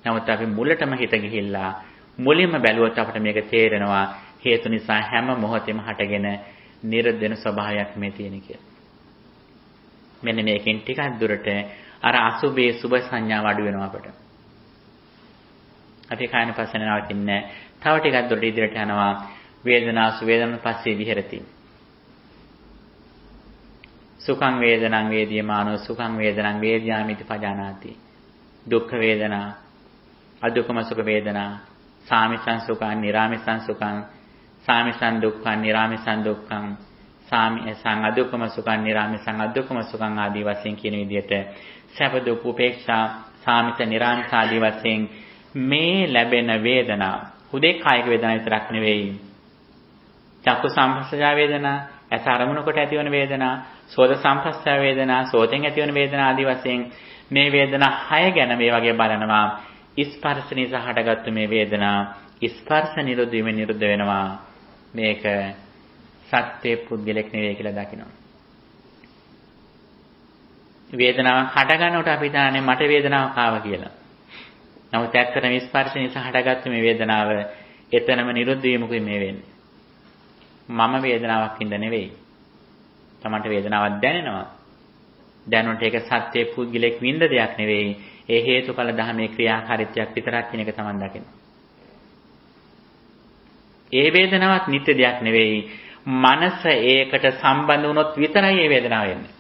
නමුත් අපි මුලටම හිත ගිහිල්ලා මුලින්ම බැලුවොත් අපට මේක තේරෙනවා හේතු නිසා හැම මොහොතෙම හටගෙන නිරුද්ධ වෙන ස්වභාවයක් මේ තියෙන කියලා. මෙන්න මේකෙන් ටිකක් දුරට අර අසුභයේ සුභ සංඥාව අඩු වෙනවා අපට. අපි කායන පස්සන නවතින්නේ. තව ටිකක් දුරට ඉදිරියට යනවා වේදනාසු වේදනන් පස්සේ විහෙරති. සුඛං වේදනං වේදියමානෝ සුඛං වේදනං වේද්‍යාමිති පජානාති. දුක්ඛ වේදනා අදුක්ඛම සුඛ වේදනා සාමිසං සුඛං නිරාමිසං සුඛං සාමිසං දුක්ඛං නිරාමිසං දුක්ඛං සාමිසං අදුක්ඛම සුඛං නිරාමිසං අදුක්ඛම සුඛං ආදී වශයෙන් කියන විදිහට සැප දුක් උපේක්ෂා සාමිස නිරාමිස ආදී වශයෙන් මේ ලැබෙන වේදනා හුදේ කායික වේදනා විතරක් නෙවෙයි. චක්කු සම්පස්සජා වේදනා ඇස අරමුණු කොට ඇතිවන වේදනා සෝත සම්පස්සජා වේදනා සෝතෙන් ඇතිවන වේදනා ආදී වශයෙන් මේ වේදනා 6 ගැන මේ වගේ බලනවා. ස්පර්ශ නිසා හටගත්තු මේ වේදනා ස්පර්ශ නිරෝධ වීම නිරුද්ධ වෙනවා. මේක සත්‍ය පුද්ගලෙක් නෙවෙයි කියලා දකිනවා. වේදනාවක් හට ගන්නකොට අපි හිතන්නේ මට වේදනාවක් ආවා කියලා. නමුත් ඇත්තටම ස්පර්ශ නිසා හටගත්තු මේ වේදනාව එතනම නිරුද්ධ වීමකුයි මේ වෙන්නේ. මම වේදනාවක් ඉඳ නෙවෙයි. තමන්ට වේදනාවක් දැනෙනවා. දැනුණට ඒක සත්‍ය පුද්ගලෙක් විඳ දෙයක් නෙවෙයි. ඒ හේතුඵල ධර්මයේ ක්‍රියාකාරීත්වයක් විතරක් කියන එක තමන් දකිනවා. ඒ වේදනාවක් නිත්‍ය දෙයක් නෙවෙයි. මනස ඒකට සම්බන්ධ වුණොත් විතරයි මේ වේදනාව එන්නේ.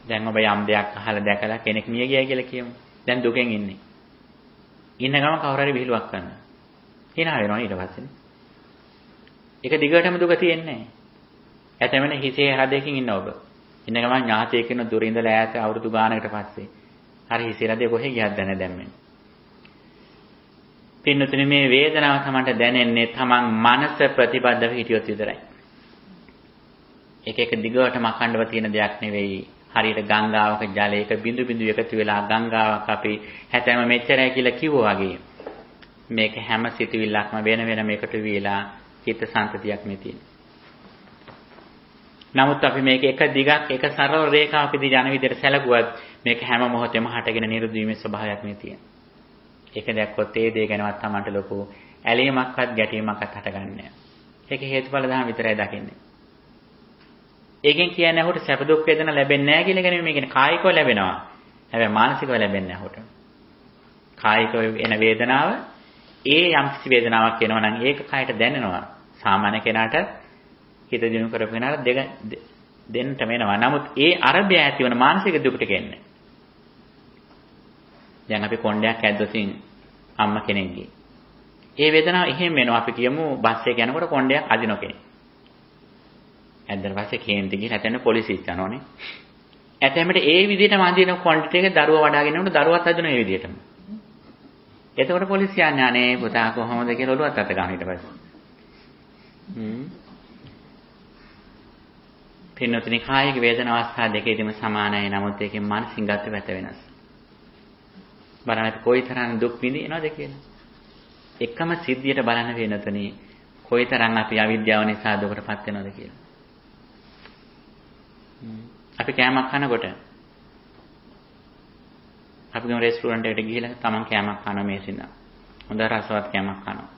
දැන් ඔබ යම් දෙයක් අහලා දැකලා කෙනෙක් මිය ගියා කියලා කියමු. දැන් දුකෙන් ඉන්නේ. ඉන්න ගම කවුරු හරි විහිළුවක් කරනවා. hina වෙනවා ඊට පස්සේ. ඒක දිගටම දුක තියෙන්නේ නැහැ. ඇතැමෙන හිසේ හදයකින් ඉන්න ඔබ. ඉන්න ගම ඥාතියෙක් ඉන්න දුර ඉඳලා ඈත අවුරුදු ගානකට පස්සේ. හරි හිසේ හදේ කොහෙ ගියද දැන දැම්මේ. පින්නතුනේ මේ වේදනාව තමන්ට දැනෙන්නේ තමන් මනස ප්‍රතිබද්ධව හිටියොත් විතරයි. එක දිගටම අඛණ්ඩව තියෙන දෙයක් නෙවෙයි. හරියට ගංගාවක ජලයක බිඳු බිඳු එකතු වෙලා ගංගාවක් අපි හැතැම්ම මෙච්චරයි කියලා කිව්වා වගේ. මේක හැම සිතුවිල්ලක්ම වෙන වෙනම එකතු වෙලා හිත සංතතියක් මේ තියෙනවා. නමුත් අපි මේක එක දිගක් එක සරල රේඛාවක දිග යන විදිහට සැලකුවත් මේක හැම මොහොතෙම හටගෙන නිරුද්ධ වීමේ ස්වභාවයක් මේ තියෙනවා. ඒක දැක්කොත් ඒ දේ ගැනවත් Tamanට ලොකු ඇලීමක්වත් ගැටීමක්වත් හටගන්නේ නැහැ. ඒක හේතුඵල ධර්ම විතරයි දකින්නේ. ඒකෙන් කියන්නේ අහුට සැප දුක් වේදනා ලැබෙන්නේ නැහැ කියලා කියන්නේ මේ කියන්නේ කායිකව ලැබෙනවා. හැබැයි මානසිකව ලැබෙන්නේ නැහැ අහුට. කායිකව එන වේදනාව ඒ යම් කිසි වේදනාවක් එනවා නම් ඒක කායට දැනෙනවා. සාමාන්‍ය කෙනාට හිත දිනු කරපු කෙනාට දෙන්නට වෙනවා. නමුත් ඒ අරබය ඇතිවන මානසික දුකට කියන්නේ. දැන් අපි කොණ්ඩයක් ඇද්දොතින් අම්මා කෙනෙක්ගේ. ඒ වේදනාව එහෙම වෙනවා. අපි කියමු බස් එක යනකොට කොණ්ඩයක් අදින කෙනෙක්. ඇද්දට පස්සේ කේන්ති ගිහලා ඇතැන්න පොලිසියට යනෝනේ. ඇතැම්මට ඒ විදිහටම අදින කොණ්ඩෙට එක දරුවා වඩාගෙන යනකොට දරුවත් අදින ඒ විදිහටම. එතකොට පොලිසිය යන්නේ අනේ පුතා කොහොමද කියලා ඔළුවත් අත ගන්න ඊට පස්සේ. පින්නතුනි කායික වේදනා අවස්ථා දෙකේදීම සමානයි. නමුත් ඒකෙන් මානසික ගත වැට වෙනස්. බලන්න අපි කොයිතරම් දුක් විඳිනවද කියලා. එකම සිද්ධියට බලන්න වෙනතනේ කොයිතරම් අපි අවිද්‍යාව නිසා දුකටපත් වෙනවද කියලා. අපි කෑමක් කනකොට අපි ගම රෙස්ටුරන්ට් එකට ගිහිල්ලා තමන් කෑමක් කනවා මේසින්ද. හොඳ රසවත් කෑමක් කනවා.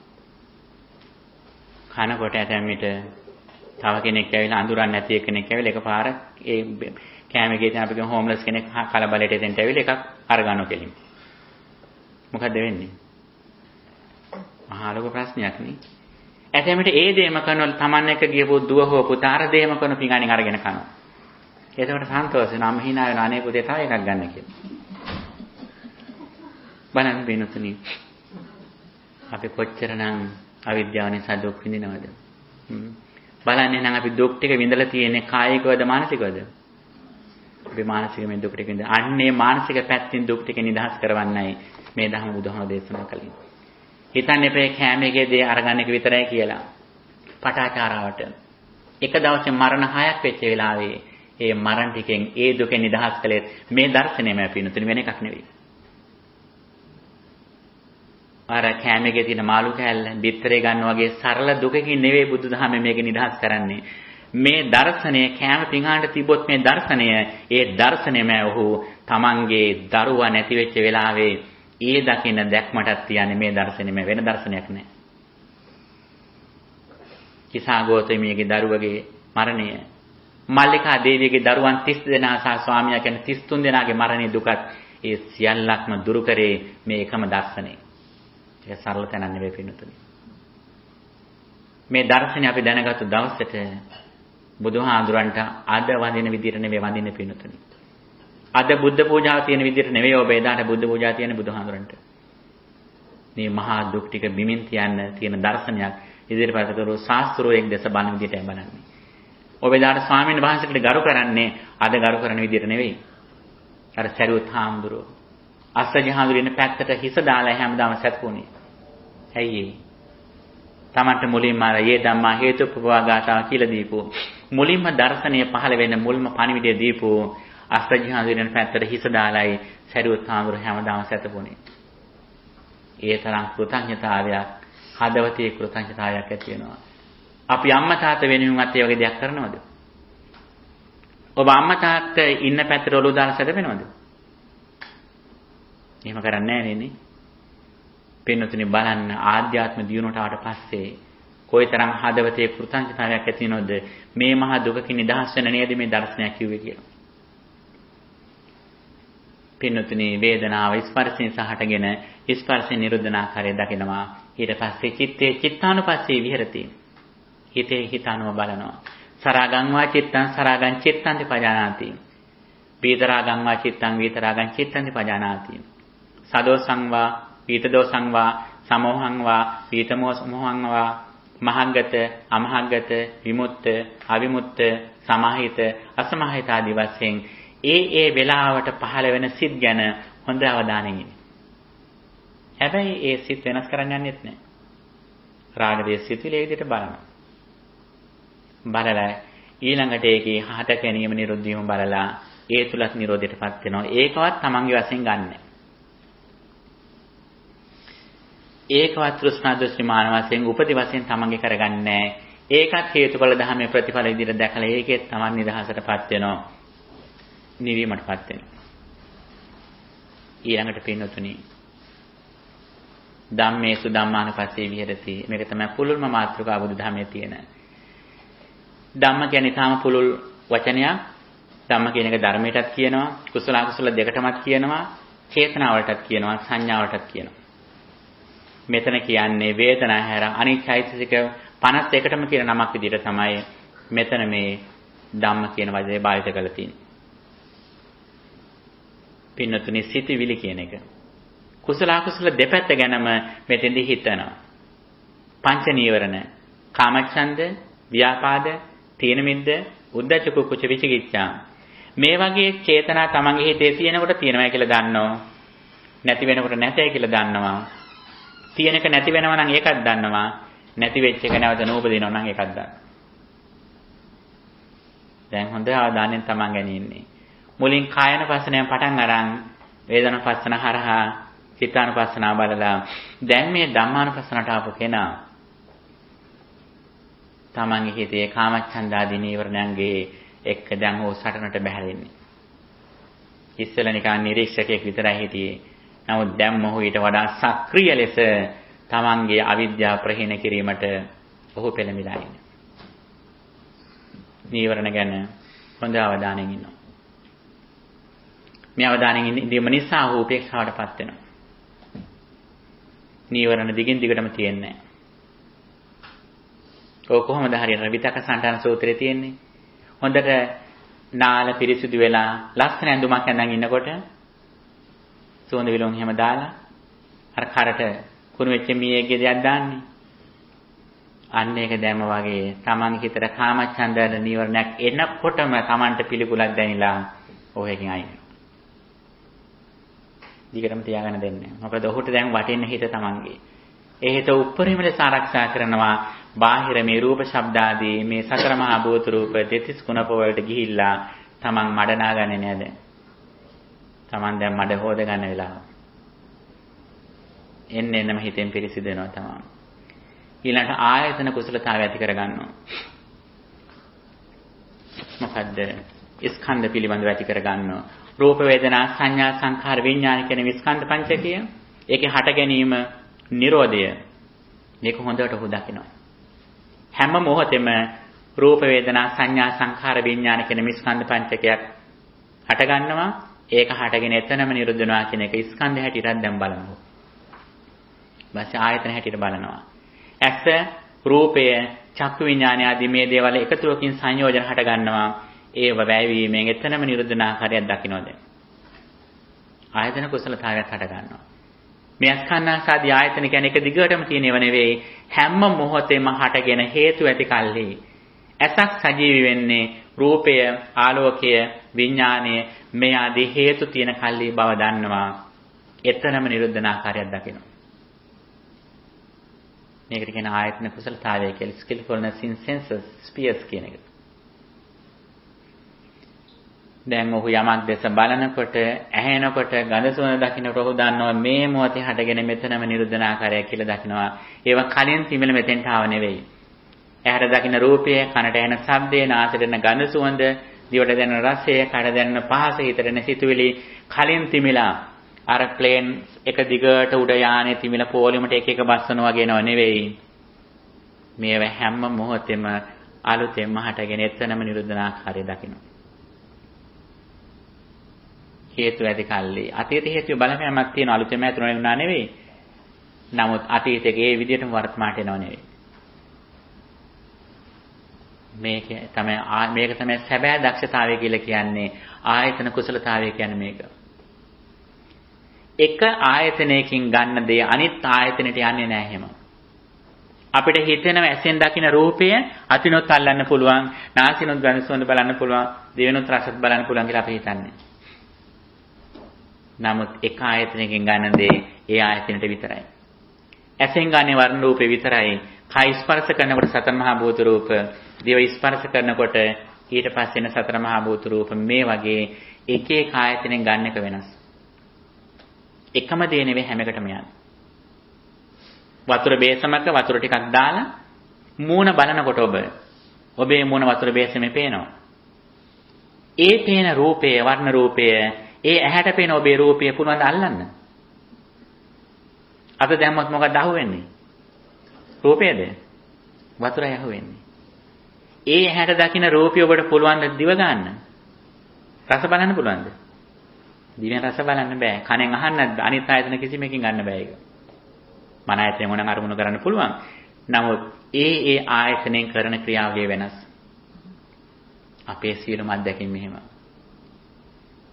කනකොට ඇතැම් විට තව කෙනෙක් ඇවිල්ලා අඳුරන්නේ නැති කෙනෙක් ඇවිල්ලා එකපාර ඒ කෑමකේ තියෙන අපි ගම හෝම්ලස් කෙනෙක් කලබලයට එතෙන්ට ඇවිල්ලා එකක් අරගන්නවා කෙලින්. මොකද්ද වෙන්නේ? මහා ලොකු ප්‍රශ්නයක් නේ. ඇතැම් විට ඒ දේම කරනවා තමන් එක්ක ගියපු දුව හෝ පුතා අර දේම කරන පිඟානින් අරගෙන කනවා. එතකොට සන්තෝෂ වෙනවා. මම hina වෙනවා අනේ පුතේ තව එකක් ගන්න කියලා. බලන්න වෙනතුනි. අපි කොච්චරනම් අවිද්‍යාව නිසා දුක් විඳිනවද? බලන්නේ නම් අපි දුක් ටික විඳලා තියෙන්නේ කායිකවද මානසිකවද? අපි මානසිකව දුක් ටික විඳ. අන්නේ මානසික පැත්තෙන් දුක් ටික නිදහස් කරවන්නයි මේ ධර්ම බුදුහාම දේශනා කළේ. හිතන්නේ මේ කෑමේගේ දේ අරගන්න එක විතරයි කියලා. පටාචාරාවට එක දවසේ මරණ 6ක් වෙච්ච වෙලාවේ ඒ මරණ ටිකෙන් ඒ දුකෙන් නිදහස් කළේ මේ දර්ශනයම අපිනුතුනි වෙන එකක් නෙවෙයි. අර කෑමේගේ තියෙන මාළු කෑල්ල බිත්තරේ ගන්න වගේ සරල දුකකින් නෙවෙයි බුදුදහමේ මේක නිදහස් කරන්නේ. මේ දර්ශනය කෑම පිඟානට තිබොත් මේ දර්ශනය ඒ දර්ශනයම ඔහු තමන්ගේ දරුවා නැති වෙච්ච වෙලාවේ ඒ දකින්න දැක්මටත් තියන්නේ මේ දර්ශනයම වෙන දර්ශනයක් නෑ. කිසා ගෝතමියගේ දරුවගේ මරණය මල්ලිකා දේවියගේ දරුවන් 30 දෙනා සහ ස්වාමියා කියන 33 දෙනාගේ මරණේ දුකත් ඒ සියල්ලක්ම දුරු කරේ මේ එකම දර්ශනය. ඒක සරල තැනක් නෙවෙයි පින්නතුනි. මේ දර්ශනය අපි දැනගත්තු දවසට බුදුහාඳුරන්ට අද වඳින විදිහට නෙවෙයි වඳින්න පින්නතුනි. අද බුද්ධ පූජාව තියෙන විදිහට නෙවෙයි ඔබ එදාට බුද්ධ පූජාව තියෙන බුදුහාඳුරන්ට. මේ මහා දුක් ටික බිමින් තියන්න තියෙන දර්ශනයක් ඉදිරිපත් කරු ශාස්ත්‍රෝයෙක් දැස බලන විදිහටයි බලන්නේ. ඔබ එදාට ස්වාමීන් වහන්සේකට ගරු කරන්නේ අද ගරු කරන විදිහට නෙවෙයි. අර සරියුත් හාමුදුරුවෝ අස්සජි හාමුදුරුවෝ ඉන්න පැත්තට හිස දාලා හැමදාම සැතපුණේ. ඇයි ඒ? තමන්ට මුලින්ම අර යේ ධම්මා හේතුප්‍රවාගාතාව කියලා දීපු මුලින්ම දර්ශනීය පහළ වෙන මුල්ම පණිවිඩය දීපු අස්සජි හාමුදුරුවෝ ඉන්න පැත්තට හිස දාලායි සරියුත් හාමුදුරුවෝ හැමදාම සැතපුණේ. ඒ තරම් කෘතඥතාවයක් හදවතේ කෘතඥතාවයක් ඇති වෙනවා. අපි අම්මා තාත්තා වෙනුවෙන්වත් ඒ වගේ දෙයක් කරනවද? ඔබ අම්මා තාත්තා ඉන්න පැත්තට ඔලුව දාලා සැතපෙනවද? එහෙම කරන්නේ නැහැ නේ. පින්නතුනි බලන්න ආධ්‍යාත්ම දියුණුවට ආවට පස්සේ කොයිතරම් හදවතේ කෘතඥතාවයක් ඇති වෙනවද මේ මහා දුකකින් නිදහස් වෙන නේද මේ දර්ශනයක් කිව්වේ කියලා. පින්නතුනි වේදනාව ස්පර්ශයෙන් සහටගෙන ස්පර්ශයෙන් නිරුද්ධනාකාරය දකිනවා. ඊට පස්සේ චිත්තේ චිත්තානුපස්සේ විහෙරති. හිතේ හිතනව බලනවා. සරාගං වා චිත්තං සරාගං චිත්තං පජානාති. වීතරාගං වා චිත්තං වීතරාගං චිත්තං පජානාති. සදෝසං වා පීතදෝසං වා සමෝහං වා පීතමෝහං වා මහග්ගත අමහග්ගත විමුක්ත අවිමුක්ත සමාහිත අසමාහිත ආදී වශයෙන් ඒ වෙලාවට පහළ වෙන සිත් ගැන හොඳ අවධානයෙන් ඉන්න. හැබැයි ඒ සිත් වෙනස් කරන්න යන්නෙත් නැහැ. රාග දේශ සිතුවිලි ඒ විදිහට බලනවා. බලලා ඊළඟට ඒකේ හට ගැනීම නිරුද්ධ වීම බලලා ඒ තුලත් නිරෝධයටපත් වෙනවා. ඒකවත් තමන්ගේ වශයෙන් ගන්නෑ. ඒකවත් තෘෂ්ණා දෘෂ්ටිමාන වශයෙන් උපදි වශයෙන් තමන්ගේ කරගන්නේ නැහැ. ඒකත් හේතුඵල ධර්මයේ ප්‍රතිඵල විදිහට දැකලා ඒකෙත් තමන් නිදහසටපත් වෙනවා. නිවීමටපත් වෙනවා. ඊළඟට පින්නතුනි ධම්මේසු ධම්මානුපස්සේ විහෙරති. මේක තමයි පුළුල්ම මාතෘකාව බුදු ධර්මයේ තියෙන. ධම්ම කියන්නේ තාම පුළුල් වචනයක්. ධම්ම කියන එක ධර්මයටත් කියනවා, කුසල අකුසල දෙකටමත් කියනවා, චේතනාවලටත් කියනවා, සංඥාවලටත් කියනවා. මෙතන කියන්නේ වේදනා හැර අනිත් චෛතසික 51ටම කියන නමක් විදිහට තමයි මෙතන මේ ධම්ම කියන වචනේ භාවිත කරලා තියෙන්නේ. පින්නතුනි සිතවිලි කියන එක කුසල අකුසල දෙපැත්ත ගැනම මෙතෙන්දී හිතනවා. පංච නීවරණ කාමච්ඡන්ද, ව්‍යාපාද, තීන මිද්ද, උද්ධච්ච කුක්කුච්ච විචිකිච්ඡා. මේ වගේ චේතනා තමන්ගේ හිතේ තියෙනකොට තියෙනවා කියලා දන්නවා. නැති වෙනකොට නැතයි කියලා දන්නවා. තියෙනක නැති වෙනවා නම් ඒකත් දන්නවා. නැති වෙච්ච එක නැවත නූපදිනවා නම් ඒකත් දන්නවා. දැන් හොඳ අවධානයෙන් තමන් ගැන ඉන්නේ. මුලින් කායනපස්සනයෙන් පටන් අරන් වේදනාපස්සන හරහා චිත්තානුපස්සනාව බලලා දැන් මේ ධම්මානුපස්සනට ආපු කෙනා තමන්ගේ හිතේ කාමච්ඡන්දාදී නීවරණයන්ගේ එක්ක දැන් ඕ සටනට බැහැරෙන්නේ. ඉස්සෙල්ලා නිකන් නිරීක්ෂකයෙක් විතරයි හිටියේ. නමුත් දැන් මොහු ඊට වඩා සක්‍රීය ලෙස තමන්ගේ අවිද්‍යාව ප්‍රහීන කිරීමට ඔහු පෙළඹිලා ඉන්නේ. නීවරණ ගැන හොඳ අවධානයෙන් ඉන්නවා. මේ අවධානයෙන් ඉඳීම නිසා ඔහු උපේක්ෂාවටපත් වෙනවා. නීවරණ දිගින් දිගටම තියෙන්නේ නැහැ. ඔය කොහොමද හරියට විතක සම්ඨාන සූත්‍රයේ තියෙන්නේ? හොඳට නාල පිරිසිදු වෙලා ලස්සන ඇඳුමක් ඇඳන් ඉන්නකොට සුවඳ විලවුන් එහෙම දාලා අර කරට කුණු වෙච්ච මීයේගේ දෙයක් දාන්නේ. අන්න ඒක දැම්ම වගේ තමන්ගේ හිතට කාමච්ඡන්දන නීවරණයක් එනකොටම තමන්ට පිළිකුලක් දැනිලා ඔහෙකින් අයින් වෙනවා. දිගටම තියාගන්න දෙන්නේ. මොකද ඔහුට දැන් වටින්න හිත තමන්ගේ. ඒ හිත උප්පරිම ලෙස ආරක්ෂා කරනවා. බාහිර මේ රූප ශබ්ද ආදී මේ සතර මහා භූත රූප දෙතිස් කුණප වලට ගිහිල්ලා තමන් මඩ නාගන්නේ නේද? තමන් දැන් මඩ හොද ගන්න වෙලාව. එන්නෙම හිතෙන් පිරිසිදු වෙනවා තමන්. ඊළඟට ආයතන කුසලතාවය ඇති කරගන්නවා. මොකද්ද? ස්කන්ධ පිළිබඳව ඇති කරගන්නවා. රූප වේදනා සංඥා සංඛාර විඥාන කියන ස්කන්ධ පංචකය. ඒකේ හට ගැනීම, නිරෝධය. මේක හොඳට ඔහු දකිනවා. හැම මොහොතෙම රූප වේදනා සංඥා සංඛාර විඥාන කියන ස්කන්ධ පංචකයක් හට ගන්නවා. ඒක හටගෙන එතනම නිරුද්ධ වෙනවා කියන එක ස්කන්ධ හැටියට දැන් බලනවා. ඊපස්සේ ආයතන හැටියට බලනවා. ඇස, රූපය, චක්කු විඥාන ආදී මේ දේවල් එකතුවකින් සංයෝජන හට ගන්නවා. ඒව වැයවීමෙන් එතනම නිරුද්ධ වෙන ආකාරයක් දකින්නද? ආයතන කුසලතාවයක් හට ගන්නවා. මේ ස්කන්ධාසාදී ආයතන කියන්නේ එක දිගටම තියෙනව නෙවෙයි. හැම මොහොතෙම හටගෙන හේතු ඇති කල්හි ඇසක් සජීවී වෙන්නේ රූපය, ආලෝකය, විඥානය මේ ආදී හේතු තියෙන කල්හි බව දන්නවා. එතනම නිරුද්ධ වෙන ආකාරයක් දකිනවා. මේකට කියන ආයතන කුසලතාවය කියලා skillfulness in senses spheres කියන එක. දැන් ඔහු යමක් දැස බලනකොට, ඇහෙනකොට, ගඳ සුවඳ දකින්නකොට ඔහු දන්නවා මේ මොහොතේ හටගෙන මෙතනම නිරුද්ධ ආකාරය කියලා දකිනවා. ඒව කලින් තිබෙන මෙතෙන්ට ආව නෙවෙයි. ඇහැට දකින්න රූපය, කනට ඇහෙන ශබ්දය, නාසයට එන ගඳ සුවඳ, දිවට දැනෙන රසය, කයට දැනෙන පහස, හිතට එන සිතුවිලි කලින් තිමිලා අර ප්ලේන් එක දිගට උඩ යානේ තිමිලා පොලිමට එක එක බස්සනවා වගේ නෝ නෙවෙයි. මේව හැම මොහොතෙම අලුතෙන්ම හටගෙන එතනම නිරුද්ධ ආකාරය දකිනවා. හේතු ඇති කල්ලි අතීත හේතු බලපෑමක් තියෙන අලුතෙන්ම ඇතුළේ වුණා නෙවෙයි. නමුත් අතීතයේ ඒ විදිහටම වර්තමානට එනව නෙවෙයි. මේක තමයි සැබෑ දක්ෂතාවය කියලා කියන්නේ. ආයතන කුසලතාවය කියන්නේ මේක. එක ආයතනයකින් ගන්න දේ අනිත් ආයතනෙට යන්නේ නැහැ හැම. අපිට හිතෙනවා ඇසෙන් දකින්න රූපය අතිනොත් අල්ලන්න පුළුවන්, නාසිනොත් ගඳ සුවඳ බලන්න පුළුවන්, දිවෙනොත් රසත් බලන්න පුළුවන් කියලා අපි හිතන්නේ. නමුත් එක ආයතනයකින් ගන්න දේ ඒ ආයතනෙට විතරයි. ඇසෙන් ගන්නේ වර්ණ රූපේ විතරයි. කය ස්පර්ශ කරනකොට සතර මහා භූත රූප, දිව ස්පර්ශ කරනකොට ඊට පස්සේ එන සතර මහා භූත රූප මේ වගේ එක එක ආයතනෙන් ගන්න එක වෙනස්. එකම දේ නෙවෙයි හැම එකටම යන්නේ. වතුර බේසමක වතුර ටිකක් දාලා මූණ බලනකොට ඔබේ මූණ වතුර බේසමේ පේනවා. ඒ පේන රූපය, වර්ණ රූපය, ඒ ඇහැට පේන ඔබේ රූපය පුරවන්න අල්ලන්න. අත දැම්මොත් මොකක්ද අහුවෙන්නේ? රූපයද? වතුරයි අහුවෙන්නේ. ඒ ඇහැට දකින්න රූපය ඔබට පුළුවන් ද දිව ගන්න? රස බලන්න පුළුවන්ද? දිවෙන් රස බලන්න බෑ. කනෙන් අහන්නත් අනිත් ආයතන කිසිමකින් ගන්න බෑ ඒක. මන ආයතනෙන් මොනනම් අරමුණු කරන්න පුළුවන්. නමුත් ඒ ආයතනෙන් කරන ක්‍රියාවලිය වෙනස්. අපේ සියලුම අත්දැකීම් මෙහෙම.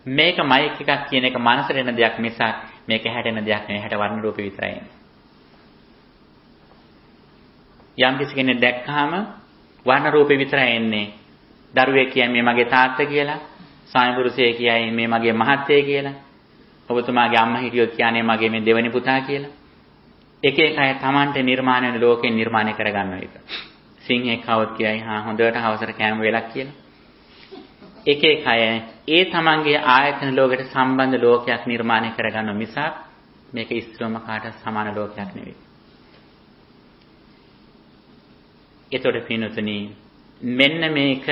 මේක මයික් එකක් කියන එක මනසට එන දෙයක් මිසක් මේක හැටෙන දෙයක් නෙවෙයි, හැට වර්ණ රූපේ විතරයි එන්නේ. යම් කිසි කෙනෙක් දැක්කහම වර්ණ රූපේ විතරයි එන්නේ. දරුවෙක් කියන්නේ මේ මගේ තාත්තා කියලා, ස්වාමි පුරුෂයෙක් කියයි මේ මගේ මහත්තයා කියලා. ඔබතුමාගේ අම්මා හිටියොත් කියන්නේ මගේ මේ දෙවෙනි පුතා කියලා. එක එක අය Tamante නිර්මාණය වෙන ලෝකෙන් නිර්මාණය කරගන්න එක. සිංහෙක් කවුත් කියයි හොඳට හවසට කෑම වේලක් කියලා. එක එක අය ඒ තමන්ගේ ආයතන ලෝකයට සම්බන්ධ ලෝකයක් නිර්මාණය කරගන්න මිසක් මේක ඉස්තරම කාටත් සමාන ලෝකයක් නෙවෙයි. ඒතොට පින්තුනි මෙන්න මේක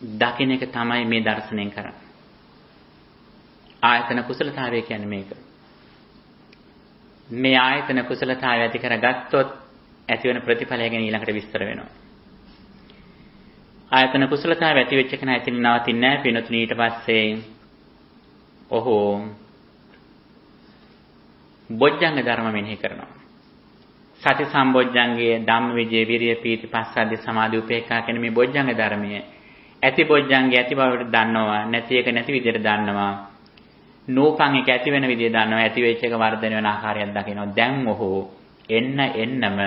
දකින්න එක තමයි මේ දර්ශනයෙන් කරන්නේ. ආයතන කුසලතාවය කියන්නේ මේක. මේ ආයතන කුසලතාවය ඇති කරගත්තොත් ඇතිවන ප්‍රතිඵලය ගැන ඊළඟට විස්තර වෙනවා. ආයතන කුසලතාවය ඇති වෙච්ච කෙනා ඇතින් නවතින්නේ නැහැ. පින්තුනි ඊට පස්සේ ඔහු බොජ්ජංග ධර්ම මෙනෙහි කරනවා. සති සම්බොජ්ජංගයේ ධම්මවිජය විරිය පීති පස්සද්ධි සමාධි උපේක්ඛා කියන මේ බොජ්ජංග ධර්මයේ ඇති බොජ්ජංගය ඇති බවට දන්නවා, නැති එක නැති විදිහට දන්නවා. නූපන් එක ඇති වෙන විදිහ දන්නවා, ඇති වෙච්ච එක වර්ධනය වෙන ආකාරයක් දකිනවා. දැන් ඔහු එන්නම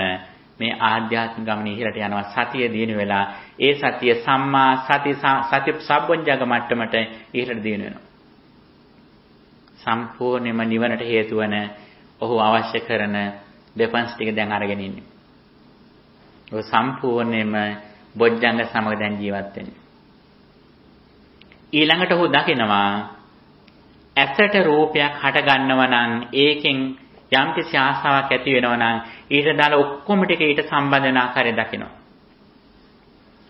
මේ ආධ්‍යාත්මික ගමන ඉහළට යනවා. සතිය දිනු වෙලා ඒ සතිය සම්මා සති සම්බොජ්ජංග මට්ටමට ඉහළට දිනු වෙනවා. සම්පූර්ණයෙන්ම නිවනට හේතු වන ඔහු අවශ්‍ය කරන වෙපන්ස් ටික දැන් අරගෙන ඉන්නේ. ඔහු සම්පූර්ණයෙන්ම බොජ්ජංග සමග දැන් ජීවත් වෙන්නේ. ඊළඟට ඔහු දකිනවා ඇසට රූපයක් හට ගන්නවා නම් ඒකෙන් යම්කිසි ආසාවක් ඇති වෙනවා නම් ඊට දාලා ඔක්කොම ටික ඊට සම්බන්ධ වෙන ආකාරය දකිනවා.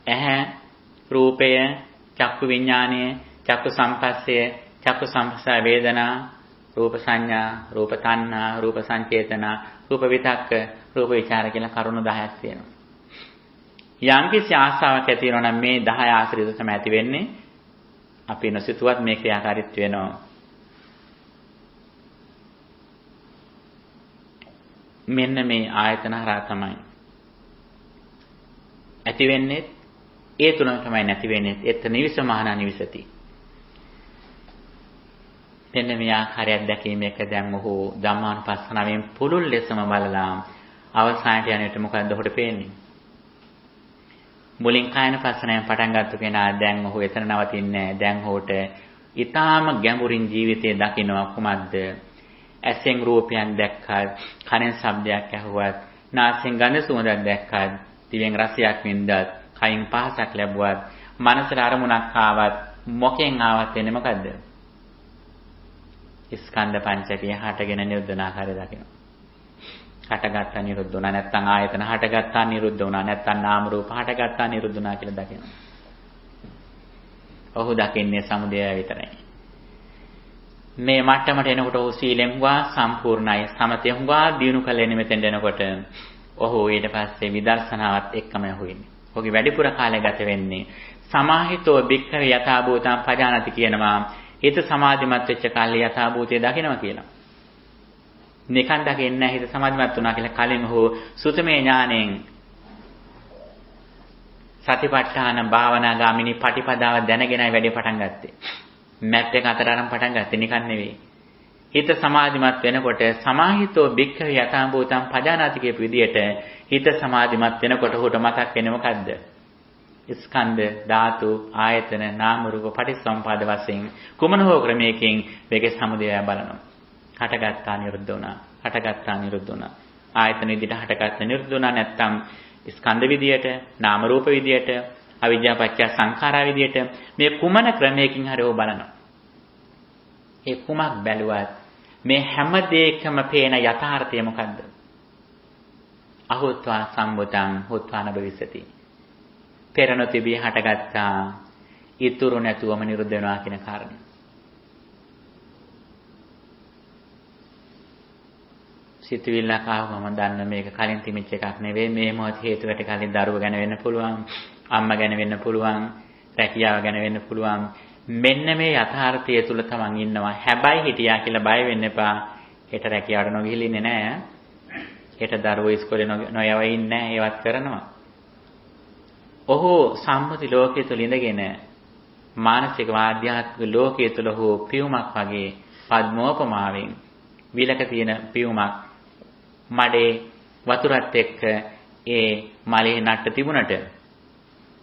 ඇහැ, රූපය, චක්කු විඥානය, චක්කු සංපස්සය, චක්කු සංපස්ස වේදනා, රූප සංඥා, රූප තණ්හා, රූප සංචේතනා, රූප විතක්ක, රූප විචාර කියලා කරුණු 10ක් තියෙනවා. යම්කිසි ආසාවක් ඇති වෙනවා නම් මේ 10 ආශ්‍රිත තමයි ඇති වෙන්නේ. අපි නොසිතුවත් මේ ක්‍රියාකාරීත්ව වෙනවා. මෙන්න මේ ආයතන හරහා තමයි ඇති වෙන්නේ. ඒ තුනම තමයි නැති වෙන්නේ. එත් නිවිස මහානා නිවිසති. මෙන්න මේ ආකාරයක් දැකීමේක දැන් ඔහු ධම්මානුපස්සනාවෙන් පුළුල් ලෙසම බලලා අවසානට යන විට මොකද්ද ඔහුට පේන්නේ? මුලින් කායනුපස්සනාවෙන් පටන් ගත්ත කෙනා දැන් ඔහු එතන නවතින්නේ නැහැ. දැන් ඔහුට ඊටාම ගැඹුරින් ජීවිතය දකිනවා. කුමක්ද? ඇසෙන් රූපයක් දැක්කත්, කනෙන් ශබ්දයක් ඇහුවත්, නාසයෙන් ගඳ සුවඳක් දැක්කත්, දිවෙන් රසයක් වින්දත්, කයින් පහසක් ලැබුවත්, මනසට අරමුණක් ආවත්, මොකෙන් ආවත් එන්නේ මොකද්ද? ස්කන්ධ පංචකය හටගෙන නිරුද්ධ ආකාරය දකිනවා. හටගත්තා නිරුද්ධ වුණා නැත්නම් ආයතන හටගත්තා නිරුද්ධ වුණා නැත්නම් නාම රූප හටගත්තා නිරුද්ධ වුණා කියලා දකිනවා. ඔහු දකින්නේ සමුදය විතරයි. මේ මට්ටමට එනකොට ඔහු සීලෙන් හුවා සම්පූර්ණයි. සමතේ හුවා දිනු කලෙන්නේ මෙතෙන්ට එනකොට ඔහු ඊට පස්සේ විදර්ශනාවත් එක්කම යහුවෙන්නේ. ඔහුගේ වැඩිපුර කාලය ගත වෙන්නේ සමාහිතෝ භික්ඛවේ යථා භූතං පජානති කියනවා. හිත සමාධිමත් වෙච්ච කාලේ යථා භූතය දකිනවා කියලා. නිකන් දකින්නේ නැහැ හිත සමාධිමත් වුණා කියලා කලින් ඔහු සුතමේ ඥාණයෙන් සතිපට්ඨාන භාවනා ගාමිනී පටිපදාව දැනගෙනයි වැඩේ පටන් ගත්තේ. මැප් එක අතර අරන් පටන් ගත්තේ නිකන් නෙවෙයි. හිත සමාධිමත් වෙනකොට සමාහිතෝ භික්ඛවේ යථා භූතං පජානාති කියපු විදිහට හිත සමාධිමත් වෙනකොට උහුට මතක් වෙන්නේ මොකද්ද? ස්කන්ධ ධාතු ආයතන නාම රූප පටිච්චසමුපාද වශයෙන් කුමන හෝ ක්‍රමයකින් මේකේ සමුදය බලනවා. හටගත්තා නිරුද්ධ වුණා. හටගත්තා නිරුද්ධ වුණා. ආයතන විදිහට හටගත්ත නිරුද්ධ වුණා නැත්නම් ස්කන්ධ විදියට නාම රූප විදියට අවිද්‍යාව පත්‍ය සංඛාරා විදියට මේ කුමන ක්‍රමයකින් හරි ඕ බලනවා. ඒ කුමක් බැලුවත් මේ හැම දෙයකම පේන යථාර්ථය මොකද්ද? අහෝත්වා සම්බුතං හොත්වාන භවිසති. පෙර නොතිබී හටගත්තා ඉතුරු නැතුවම නිරුද්ධ වෙනවා කියන කාරණය. සිතුවිල්ලක් ආවම දන්න මේක කලින් තිමිච්ච එකක් නෙවෙයි. මේ මොහොත හේතුවට කලින් දරුව ගැන වෙන්න පුළුවන්, අම්මා ගැන වෙන්න පුළුවන්, රැකියාව ගැන වෙන්න පුළුවන්. මෙන්න මේ යථාර්ථය තුල තමන් ඉන්නවා. හැබැයි හිටියා කියලා බය වෙන්න එපා. හෙට රැකියාවට නොගිහිල්ලා ඉන්නේ නැහැ. හෙට දරුවෝ ඉස්කෝලේ නොයව ඉන්නේ නැහැ. ඒවත් කරනවා. ඔහු සම්මුති ලෝකයේ තුල ඉඳගෙන මානසික ආධ්‍යාත්මික ලෝකයේ තුල ඔහු පියුමක් වගේ පද්මෝපමාවෙන් විලක තියෙන පියුමක් මඩේ වතුරත් එක්ක ඒ මලේ නට්ට තිබුණට